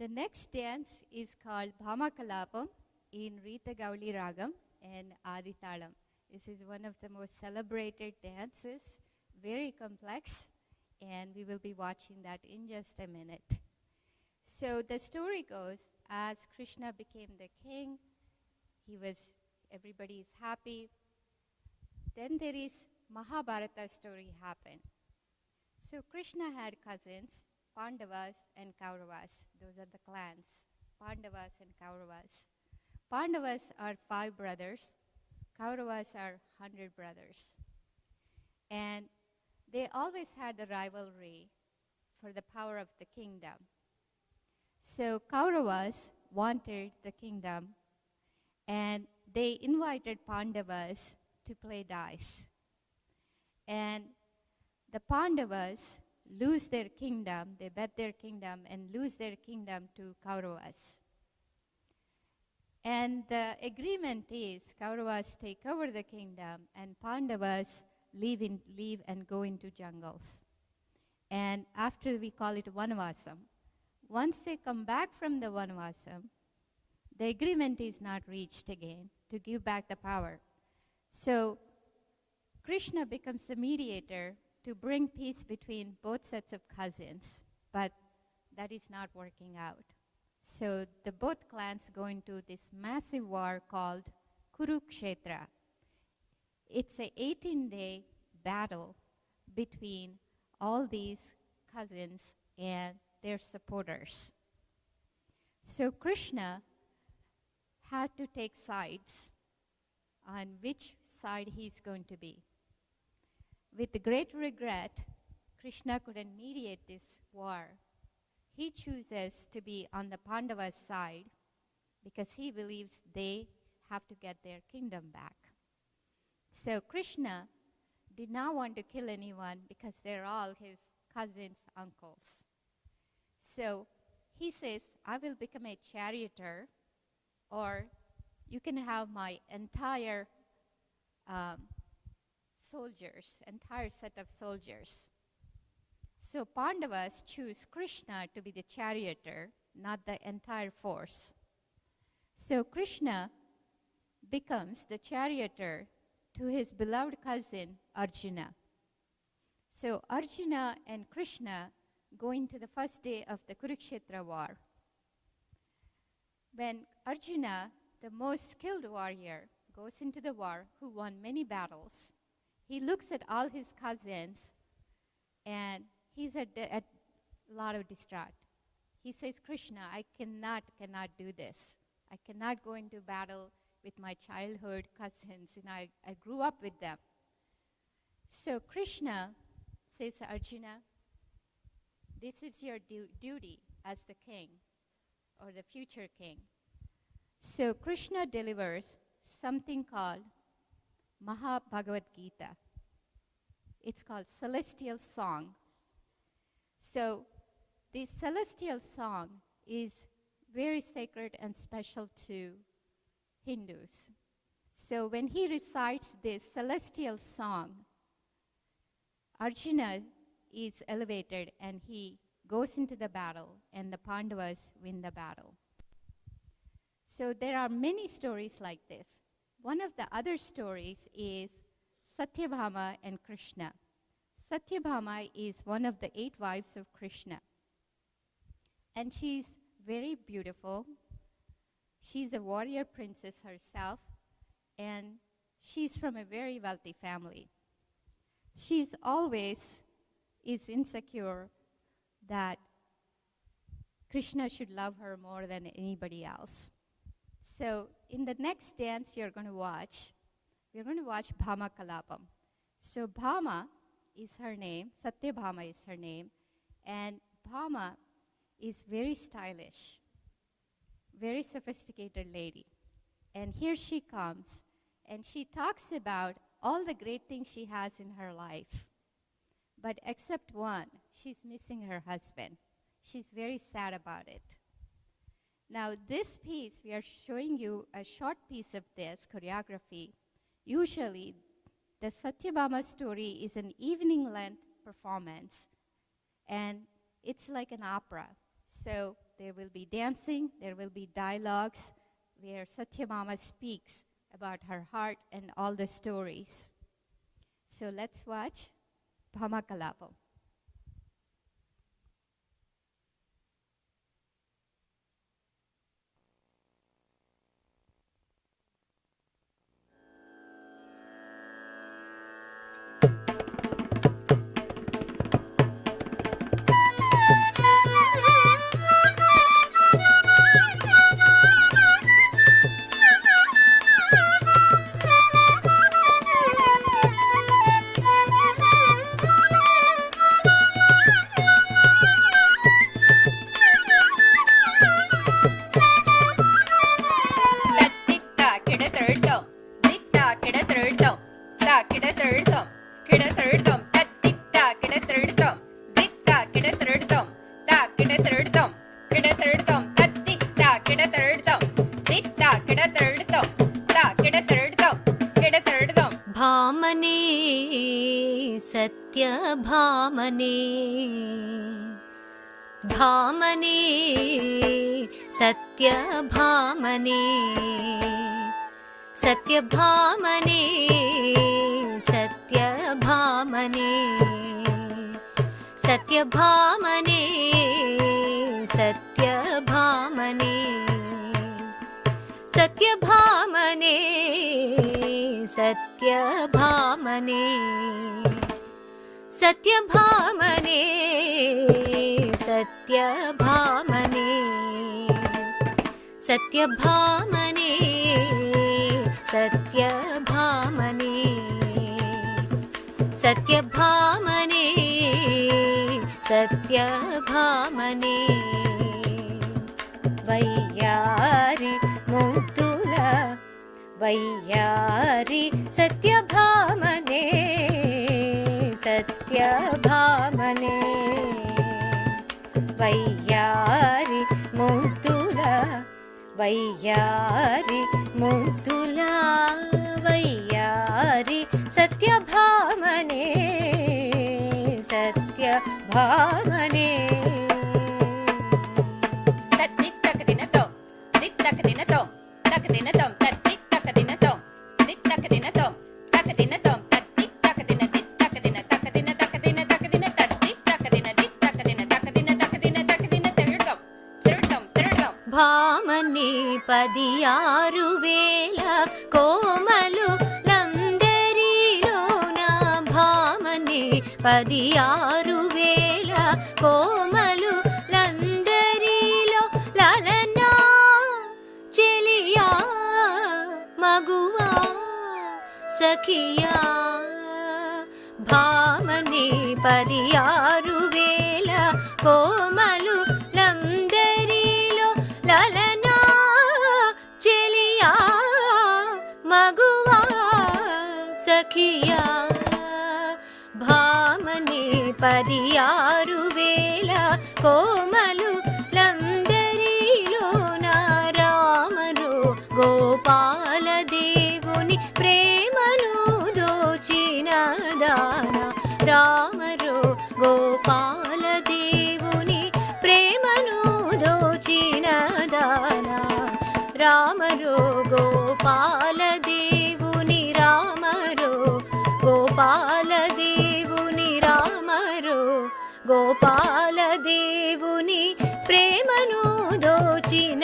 The next dance is called Bhakta Kalapam in Rita Gauli Ragam and Adi Talam. This is one of the most celebrated dances, very complex, and we will be watching that in just a minute. So the story goes, as Krishna became the king, everybody is happy. Then there is Mahabharata story happen. So Krishna had cousins, Pandavas and Kauravas. Those are the clans, Pandavas and Kauravas. Pandavas are 5 brothers. Kauravas are 100 brothers. And they always had a rivalry for the power of the kingdom. So Kauravas wanted the kingdom, and they invited Pandavas to play dice. And the Pandavas lose their kingdom, they bet their kingdom and lose their kingdom to Kauravas. And the agreement is Kauravas take over the kingdom and Pandavas leave and go into jungles. And after, we call it Vanavasam. Once they come back from the Vanavasam, the agreement is not reached again to give back the power. So Krishna becomes the mediator to bring peace between both sets of cousins, but that is not working out. So the both clans go into this massive war called Kurukshetra. It's an 18-day battle between all these cousins and their supporters. So Krishna had to take sides on which side he's going to be. With great regret, Krishna couldn't mediate this war. He chooses to be on the Pandavas' side because he believes they have to get their kingdom back. So Krishna did not want to kill anyone because they're all his cousins, uncles. So he says, I will become a charioteer, or you can have my entire entire set of soldiers. So Pandavas choose Krishna to be the charioteer, not the entire force. So Krishna becomes the charioteer to his beloved cousin Arjuna. So Arjuna and Krishna go into the first day of the Kurukshetra war. When Arjuna, the most skilled warrior, goes into the war, who won many battles, he looks at all his cousins and he's at a lot of distraught. He says, Krishna, I cannot do this. I cannot go into battle with my childhood cousins, and I grew up with them. So Krishna says, Arjuna, this is your duty as the king, or the future king. So Krishna delivers something called Bhagavad Gita. It's called Celestial Song. So this celestial song is very sacred and special to Hindus. So when he recites this celestial song, Arjuna is elevated and he goes into the battle, and the Pandavas win the battle. So there are many stories like this. One of the other stories is Satyabhama and Krishna. Satyabhama is one of the 8 wives of Krishna. And she's very beautiful. She's a warrior princess herself, and she's from a very wealthy family. She's always is insecure that Krishna should love her more than anybody else. So in the next dance we're going to watch Bhakta Kalapam. So Bhama is her name, Satyabhama is her name, and Bhama is very stylish, very sophisticated lady. And here she comes, and she talks about all the great things she has in her life. But except one, she's missing her husband. She's very sad about it. Now this piece, we are showing you a short piece of this choreography. Usually, the Satyabhama story is an evening length performance, and it's like an opera. So there will be dancing, there will be dialogues where Satyabhama speaks about her heart and all the stories. So let's watch Bhakta Kalapam. भामने सत्य भामने भामने सत्य भामने सत्य भामने सत्य भामने सत्य भामने सत्य भामने सत्य भामने सत्य भामने सत्य भामने सत्य भामने सत्य भामने सत्य भामने सत्य भामने सत्य भामने वैयारि मुक्तुला वैयारि सत्य भामने सत्य भामने वैयारि मुक्तुला वैयारि मुक्तुला वैयारि सत्य भामने सत्य भामने భామని 16,000 కోమలు లందరిలోన భామని 16,000 కోమలు లందరిలో లలనా చెలియా మగువా సఖియా భామని 16,000 కోమలు లందరిలో లలనా చెలియా మగువా సఖియా భామని 16,000 కోమలు లందరిలోన రామరు గోపాల దేవుని ప్రేమను దోచిన దాన రామరు గోపాల దేవుని ప్రేమను దోచిన దాన రామరు గోపాల దేవుని రామరు గోపాల దేవుని రామరు గోపాల దేవుని ప్రేమను దోచిన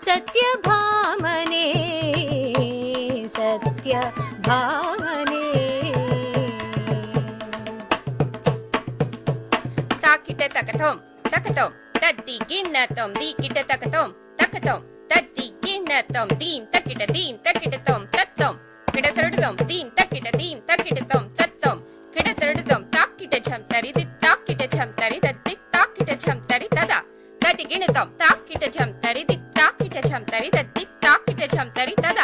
సత్యభామనే సత్యభామనే తాకిట తకతం తకతం తద్ది గిన్నతం దీకిట తకతం తకతం తద్ది గిన్నతం దీం తకిట తం తత్తం కిడతరుడుతం దీం తకిట తత్తం కిడతరుడుతం తాకిట ఝంతరి ది తాకిట ఝంతరి దద్ది తాకిట ఝంతరి తద తది గిణతం తాకిట ఝంతరి ది తాకిట ఝంతరి దద్ది తాకిట ఝంతరి తద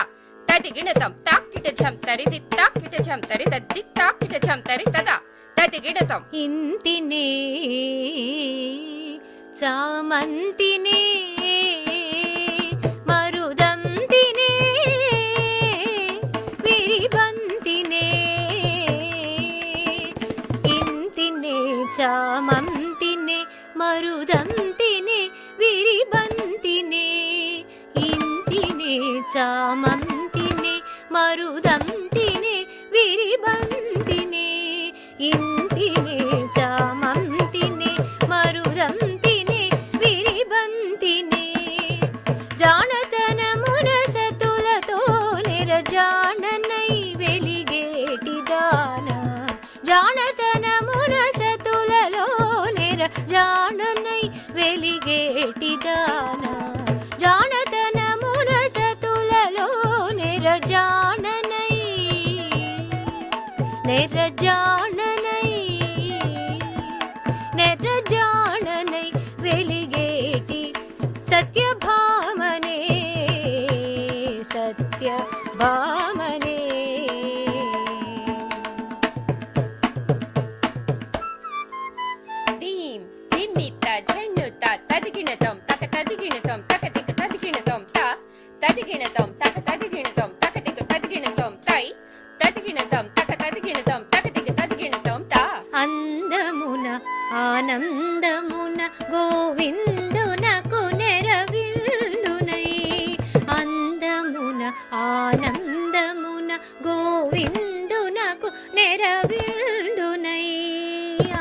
తది గిణతం తాకిట ఝంతరి ది తాకిట ఝంతరి దద్ది తాకిట ఝంతరి తద తది గిణతం ఇంతినే చామంతినే మరుదంతినే విరిబంతినే ఇంతినే చామంతినే మరుదంతినే విరి సామంతిని మరుదంతిని విరిబంతిని ఇంటిని సామంతిని మరుదంతిని విరిబంతిని జానతనమున సతులతో నిరజాననై వెలిగేటి దాన జానతనమున సతులలో నిరజాననై వెలిగేటి దాన జానతనమున సతులలో నిరజాననై నిరజాననై నిరజాననై వెలిగేటి సత్యభామనే సత్యభామనే దీం దిమ్మిత జన్నుత తదిగిణతం తక తదిగిణతం తక దిక్కు తదిగిణతం త తదిగిణతం తక తదిగిణతం తక దిక్కు తదిగిణతం తై తదిగిణతం తక తదిగిణతం తక దిక్కు తదిగిణతం త అందమున ఆనందమున గోవిందునకు నెరవిందునై అందమున ఆనందమున గోవిందునకు నెరవిందునై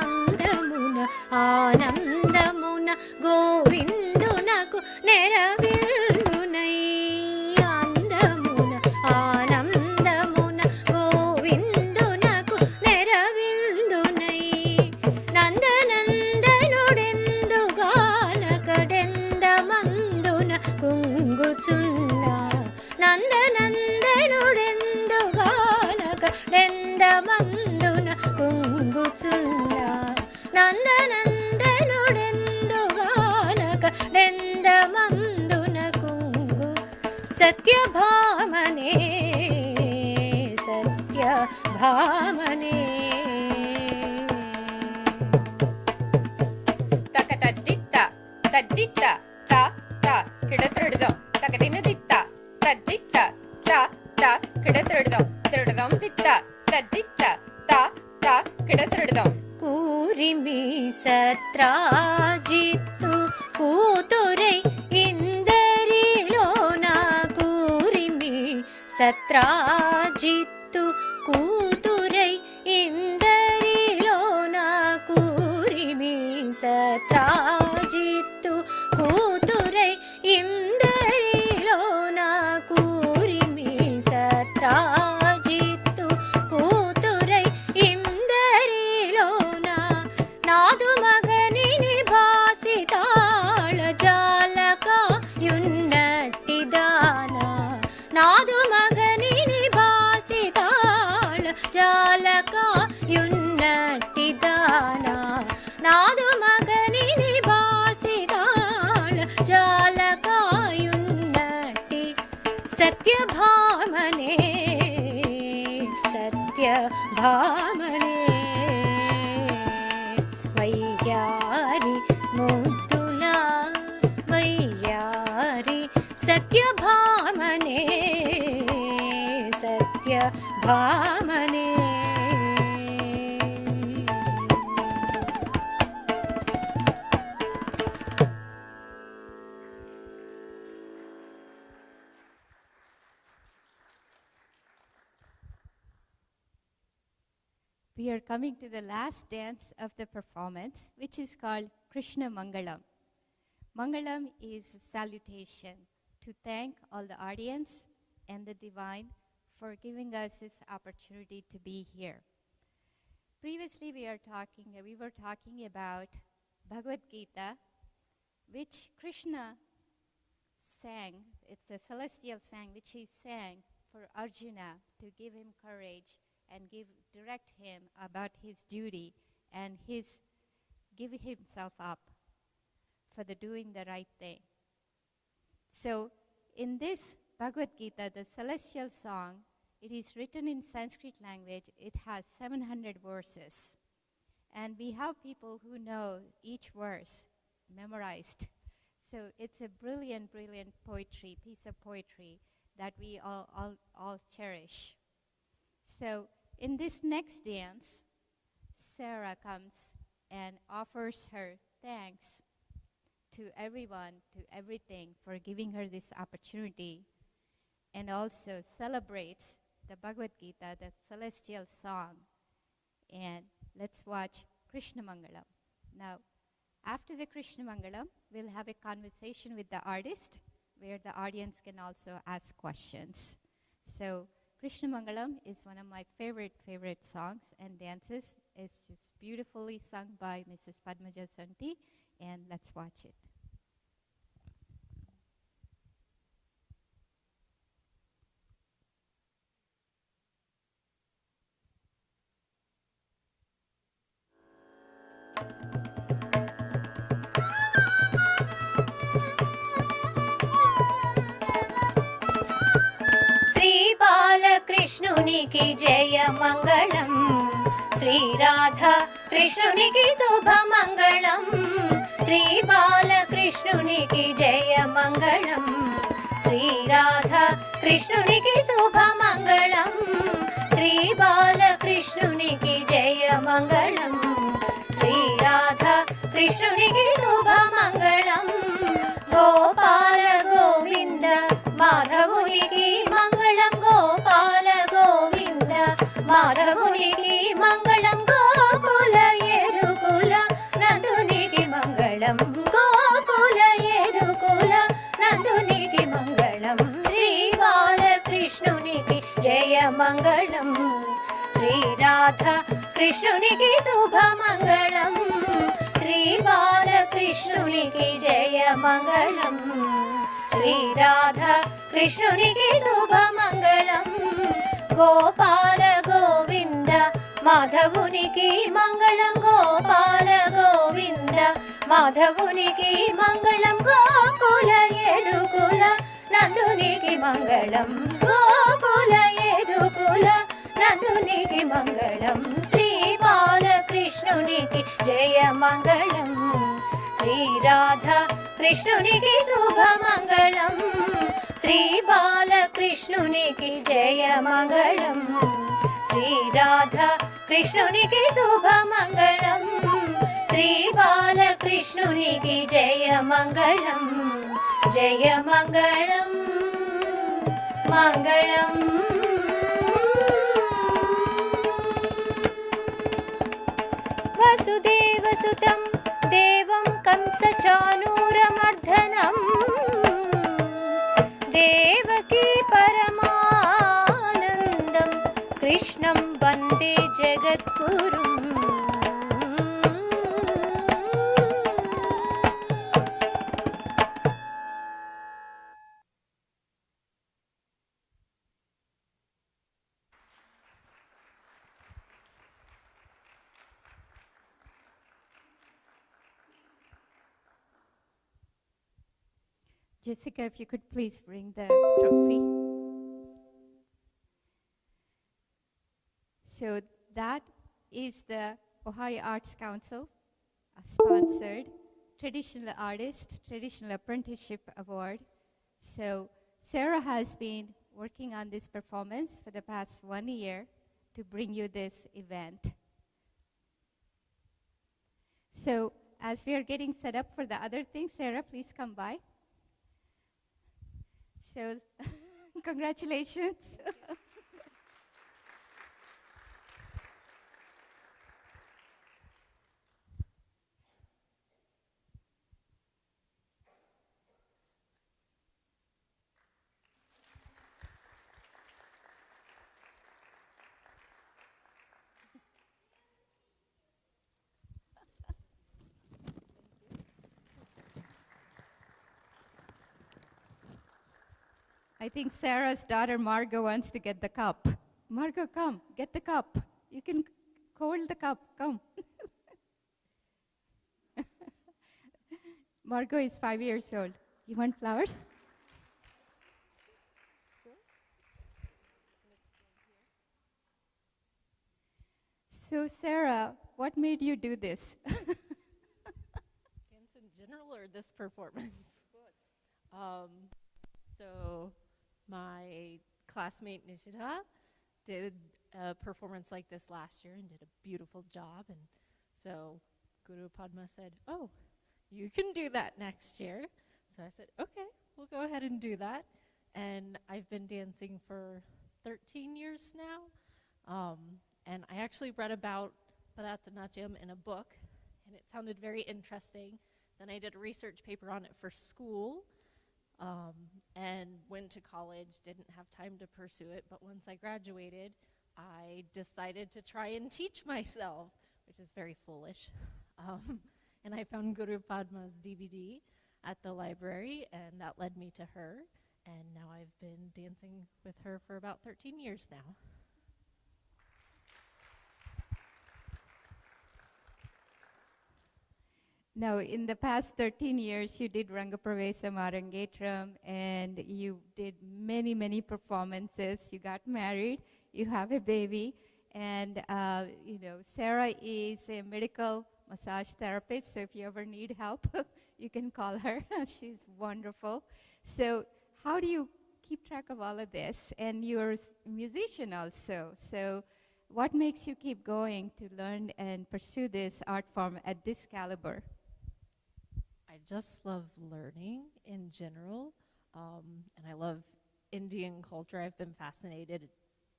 అందమున ఆనందమున గోవిందునకు నెరవిందునై అందమున ఆనందమున గోవిందునకు నెరవిందునై నందనందనుడెందుగానకడెందమందున కుంగుచున్న నందనందనుడెందుగానకడెందమందున కుంగుచున్న నందనందనుడెందుగానకడెందమందున కుంగు సత్యభామనే సత్యభామనే తక తద్దిత్త తద్దిత్త త త కిడత్రుడుదం తక దినదిత్త తద్దిత్త త త కిడత్రుడుదం త్రుడుదం దిత్త తద్దిత్త త త కిడత్రుడుదం కూరిమి సత్రాజిత్తు కూతురై ఇందరిలోన కూరిమి సత్రాజిత్తు కూతురై ఇందరిలోన కూరిమి సత్రాజిత్తు కూతురై ఇందరిలోన కూరిమి సత్రాజిత్తు కూతురై ఇందరిలోన నాదు మగనిని భాసితాళ జాలక యున్నట్టి దాన నాదు మగనిని భాసితాళ జాలక యున్నట్టి దాన నాదు మగనిని భాసితాళ జాలక యున్నట్టి సత్యభామనే సత్యభామనే వయ్యారి ముద్దులా వయ్యారి సత్యభామనే సత్యభామనే We are coming to the last dance of the performance, which is called Krishna Mangalam. Mangalam is a salutation to thank all the audience and the divine for giving us this opportunity to be here. Previously, we were talking about Bhagavad Gita, which Krishna sang. It's a celestial song which he sang for Arjuna to give him courage and direct him about his duty and give himself up for doing the right thing. So in this Bhagavad Gita, the celestial song, it is written in Sanskrit language. It has 700 verses. And we have people who know each verse memorized. So it's a brilliant, brilliant piece of poetry that we all cherish. So in this next dance, Sarah comes and offers her thanks to everyone, to everything, for giving her this opportunity. and also celebrates the Bhagavad Gita, the celestial song. And let's watch Krishna Mangalam. Now, after the Krishna Mangalam, we'll have a conversation with the artist where the audience can also ask questions. So Krishna Mangalam is one of my favorite songs and dances. It's just beautifully sung by Mrs. Padmaja Santi, and let's watch it. Shri बालकृष्णुनि की जय मंगलम, श्री राधा कृष्णुनि की शुभ मंगलम, श्री बालकृष्णुनि की जय मंगलम, श्री राधा कृष्णुनि की शुभ मंगलम, श्री बालकृष्णुनि की जय मंगलम, श्री राधा कृष्णुनि की शुभ मंगलम, गोपाल गोविंद माधवुनि की मंगलम, गोपाल गोविंद माधवुनि की मंगलम, गोकुल येदुकुल नंदुनि की मंगलम, गोकुल येदुकुल नंदुनि की मंगलम, श्री बालकृष्णुनि की जय मंगलम, श्री राधा कृष्णुनि की शुभ मंगलम, श्री बालकृष्णुनि की जय मंगलम, श्री राधा कृष्णुनि की शुभ मंगलम, गोपाल गोविंद माधवुनि की मंगलम, गोपाल गोविंद माधवुनि की मंगलम, गोकुल येदुकुल नंदुनि की मंगलम, गोकुल येदुकुल नंदुनि की मंगलम, श्री बालकृष्णुनि की जय मंगलम, श्री राधा कृष्णुनि की शुभ मंगलम, श्री बालकृष्णुनि की जय मंगलम, श्री राधा कृष्णुनि की शुभ मंगलम, श्री बालकृष्णुनि की जय मंगलम, जय मंगलम मंगलम। वसुदेवसुतं देवं कंसचाणूरमर्दनं, देवकी परमानन्दं कृष्णं वन्दे जगद्गुरुम्। Jessica, if you could please bring the trophy. So that is the Ohio Arts Council sponsored Traditional Artist, Traditional Apprenticeship Award. So Sarah has been working on this performance for the past 1 year to bring you this event. So as we are getting set up for the other things, Sarah, please come by. So, congratulations. I think Sarah's daughter Margot wants to get the cup. Margot, come, get the cup. You can hold the cup, come. Margot is 5 years old. You want flowers? So Sarah, what made you do this? Dance in general or this performance? So my classmate Nishita did a performance like this last year and did a beautiful job. And so Guru Padma said, oh, you can do that next year. So I said, okay, we'll go ahead and do that. and I've been dancing for 13 years now. And I actually read about Bharatanatyam in a book, and it sounded very interesting. Then I did a research paper on it for school, and went to college, didn't have time to pursue it, but once I graduated, I decided to try and teach myself, which is very foolish. And I found Guru Padma's DVD at the library, and that led me to her, and now I've been dancing with her for about 13 years now. Now, in the past 13 years, you did Rangapravesam, Arangetram, and you did many, many performances. You got married, you have a baby, and Sarah is a medical massage therapist, so if you ever need help, you can call her. She's wonderful. So how do you keep track of all of this? And you're a musician also, so what makes you keep going to learn and pursue this art form at this caliber? I just love learning in general, and I love Indian culture. I've been fascinated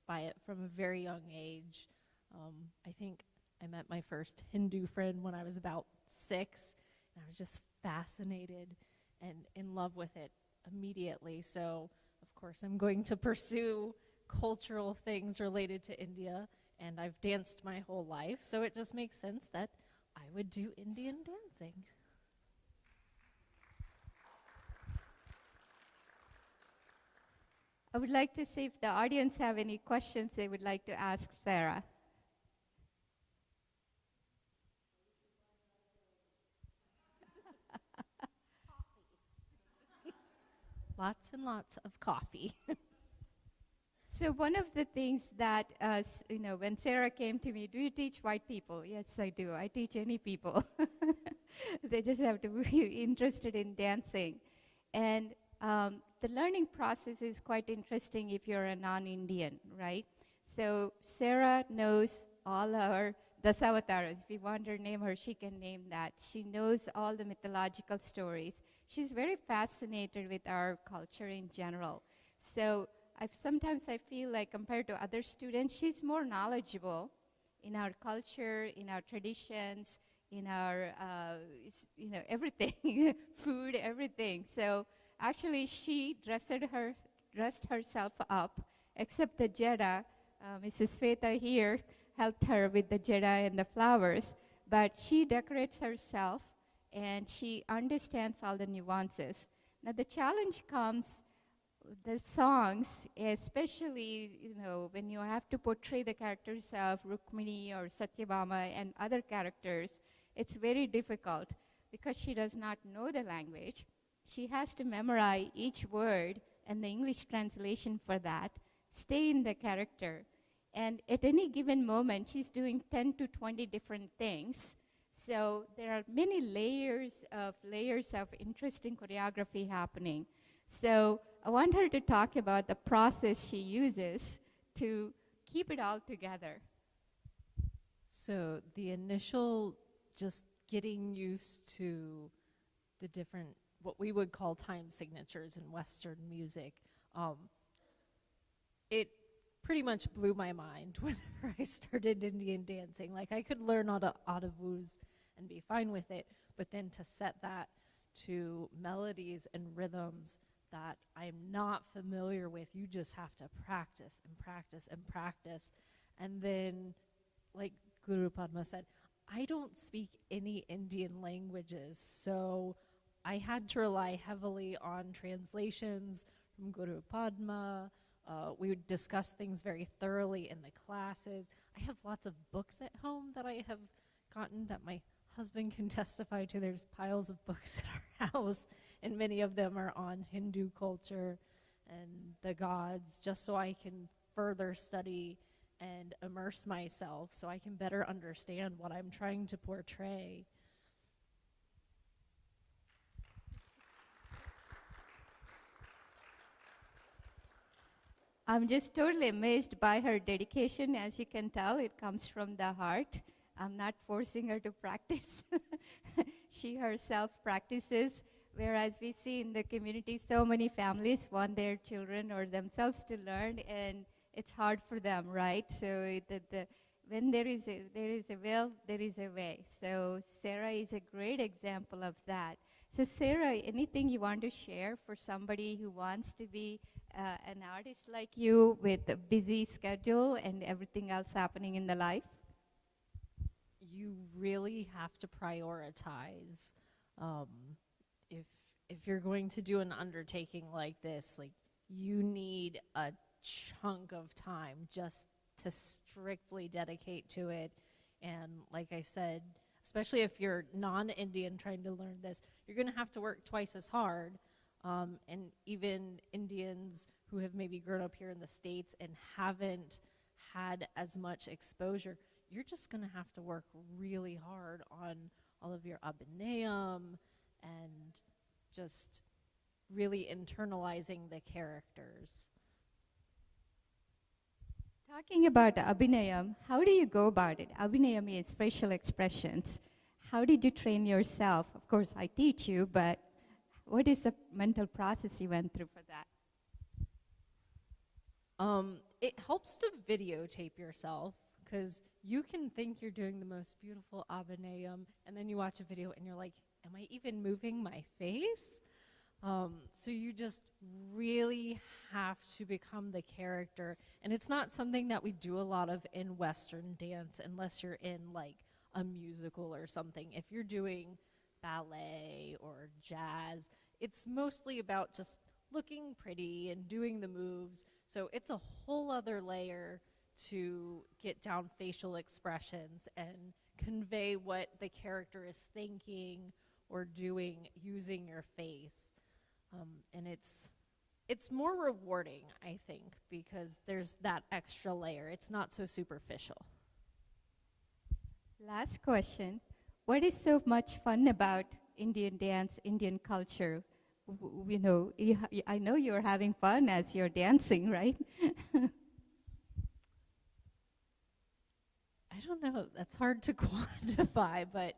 by it from a very young age. I think I met my first Hindu friend when I was about 6, and I was just fascinated and in love with it immediately. So, of course, I'm going to pursue cultural things related to India, and I've danced my whole life, so it just makes sense that I would do Indian dancing. I would like to see if the audience have any questions they would like to ask Sarah. Lots and lots of coffee. So one of the things that, when Sarah came to me, do you teach white people? Yes, I do. I teach any people. They just have to be interested in dancing. And the learning process is quite interesting if you're a non-Indian, right? So Sarah knows all our Dasavataras. If you want her name her, she can name that. She knows all the mythological stories. She's very fascinated with our culture in general. So sometimes I feel like compared to other students, she's more knowledgeable in our culture, in our traditions, in our, everything, food, everything. So actually, she dressed herself up, except the jada. Mrs. Sweta here helped her with the jada and the flowers, but she decorates herself, and she understands all the nuances. Now, the challenge comes the songs, especially, when you have to portray the characters of Rukmini or Satyabhama and other characters, it's very difficult because she does not know the language. She has to memorize each word and the English translation for that, stay in the character. And at any given moment, she's doing 10 to 20 different things. So there are many layers of interesting choreography happening. So I want her to talk about the process she uses to keep it all together. So the initial just getting used to the different, what we would call time signatures in Western music, it pretty much blew my mind whenever I started Indian dancing. Like, I could learn all the adavus and be fine with it, but then to set that to melodies and rhythms that I'm not familiar with, you just have to practice and practice and practice. And then, like Guru Padma said, I don't speak any Indian languages, so I had to rely heavily on translations from Guru Padma. We would discuss things very thoroughly in the classes. I have lots of books at home that I have gotten that my husband can testify to. There's piles of books at our house, and many of them are on Hindu culture and the gods, just so I can further study and immerse myself so I can better understand what I'm trying to portray. I'm just totally amazed by her dedication. As you can tell, it comes from the heart. I'm not forcing her to practice. She herself practices Whereas we see in the community so many families want their children or themselves to learn, and it's hard for them, right? So when there is a will, there is a way. So Sarah is a great example of that. So Sarah, anything you want to share for somebody who wants to be an artist like you with a busy schedule and everything else happening in the life? You really have to prioritize. Um, if you're going to do an undertaking like this, like, you need a chunk of time just to strictly dedicate to it. And like I said, especially if you're non-Indian trying to learn this, you're going to have to work twice as hard. And even Indians who have maybe grown up here in the States and haven't had as much exposure, you're just going to have to work really hard on all of your abhinayam and just really internalizing the characters. Talking about abhinayam, how do you go about it? Abhinayam is facial expressions. How did you train yourself? Of course, I teach you, but what is the mental process you went through for that? It helps to videotape yourself, because you can think you're doing the most beautiful abhinayam, and then you watch a video and you're like, am I even moving my face? So you just really have to become the character. And it's not something that we do a lot of in Western dance unless you're in like a musical or something. If you're doing ballet or jazz, it's mostly about just looking pretty and doing the moves. So it's a whole other layer to get down facial expressions and convey what the character is thinking or doing using your face. And it's more rewarding, I think, because there's that extra layer. It's not so superficial. Last question. What is so much fun about Indian dance, Indian culture? You know, I know you're having fun as you're dancing, right? I don't know. That's hard to quantify, but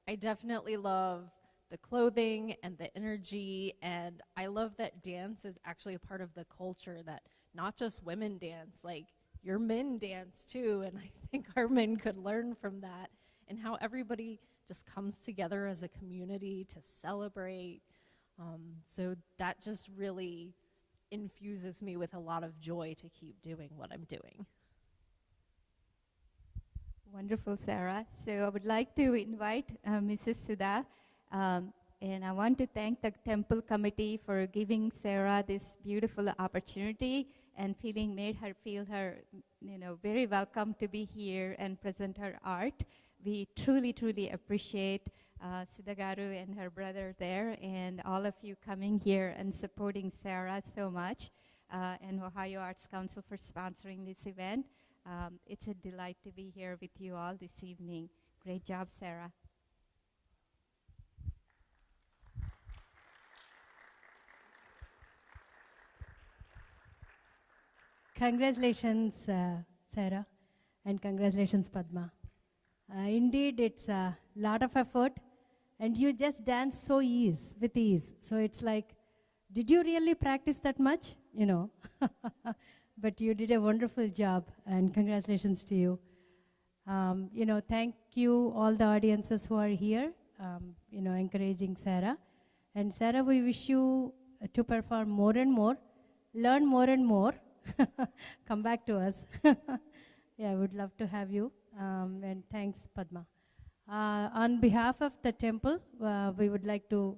I definitely love the clothing and the energy, and I love that dance is actually a part of the culture, that not just women dance, like your men dance too, and I think our men could learn from that, and how everybody just comes together as a community to celebrate. So that just really infuses me with a lot of joy to keep doing what I'm doing. Wonderful, Sarah. So I would like to invite Mrs. Sudha, and I want to thank the temple committee for giving Sarah this beautiful opportunity and made her feel very welcome to be here and present her art. We truly, truly appreciate Sudha Garu and her brother there, and all of you coming here and supporting Sarah so much, and Ohio Arts Council for sponsoring this event. It's a delight to be here with you all this evening. Great job, Sarah. Congratulations, Sarah, and congratulations, Padma. Indeed, it's a lot of effort, and you just dance with ease. So it's like, did you really practice that much? But you did a wonderful job, and congratulations to you. Thank you, all the audiences who are here, encouraging Sarah. And Sarah, we wish you to perform more and more, learn more and more. Come back to us. Yeah, I would love to have you. And thanks, Padma. On behalf of the temple, we would like to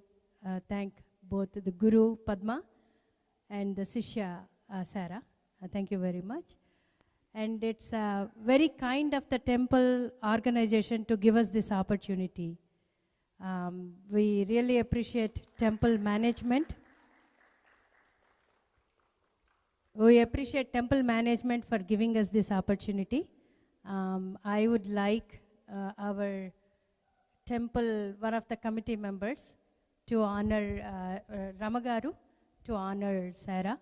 thank both the Guru, Padma, and the Sishya, Sarah. Thank you very much. And it's very kind of the temple organization to give us this opportunity. We really appreciate temple management. We appreciate temple management for giving us this opportunity. I would like our temple, one of the committee members, to honor Ramagaru, to honor Sarah,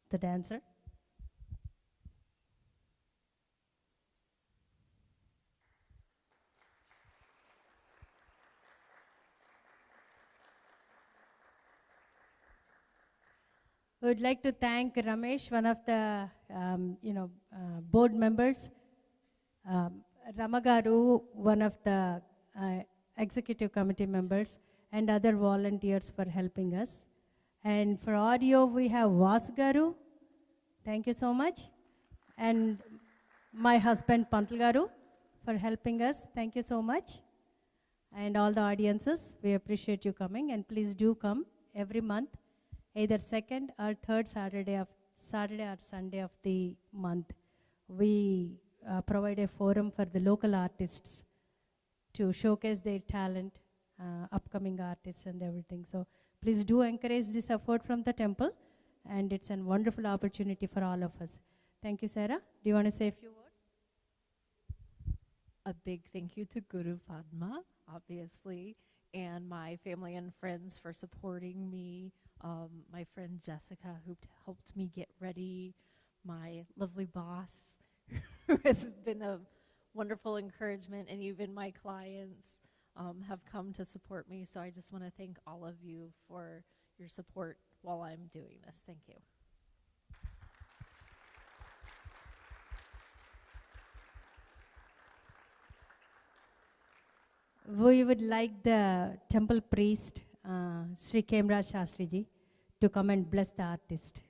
the dancer. We would like to thank Ramesh, one of the board members, Ramagaru, one of the executive committee members, and other volunteers for helping us. And for audio, we have Vasgaru. Thank you so much. And my husband, Pantalgaru, for helping us. Thank you so much. And all the audiences, we appreciate you coming. And please do come every month, either second or third Saturday or Sunday of the month. We provide a forum for the local artists to showcase their talent, upcoming artists and everything. So please do encourage this effort from the temple, and it's a wonderful opportunity for all of us. Thank you, Sarah. Do you want to say a few words? A big thank you to Guru Padma, obviously, and my family and friends for supporting me. My friend Jessica, who helped me get ready. My lovely boss, who has been a wonderful encouragement, and even my clients have come to support me. So I just want to thank all of you for your support while I'm doing this. Thank you. We would like the temple priest, Sri Kemraj Shastriji, to come and bless the artist.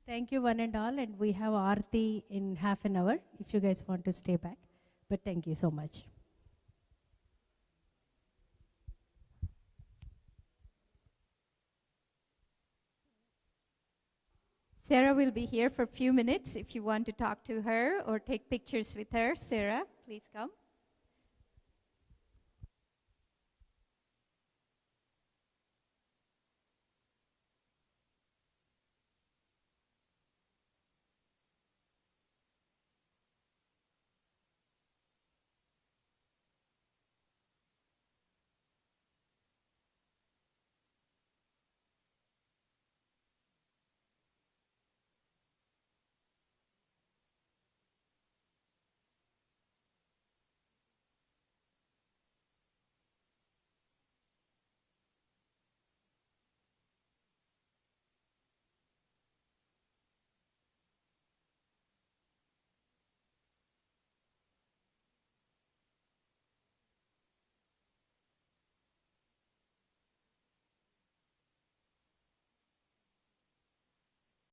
Thank you, one and all. And we have Aarti in half an hour, if you guys want to stay back. But thank you so much. Sarah will be here for a few minutes. If you want to talk to her or take pictures with her, Sarah, please come.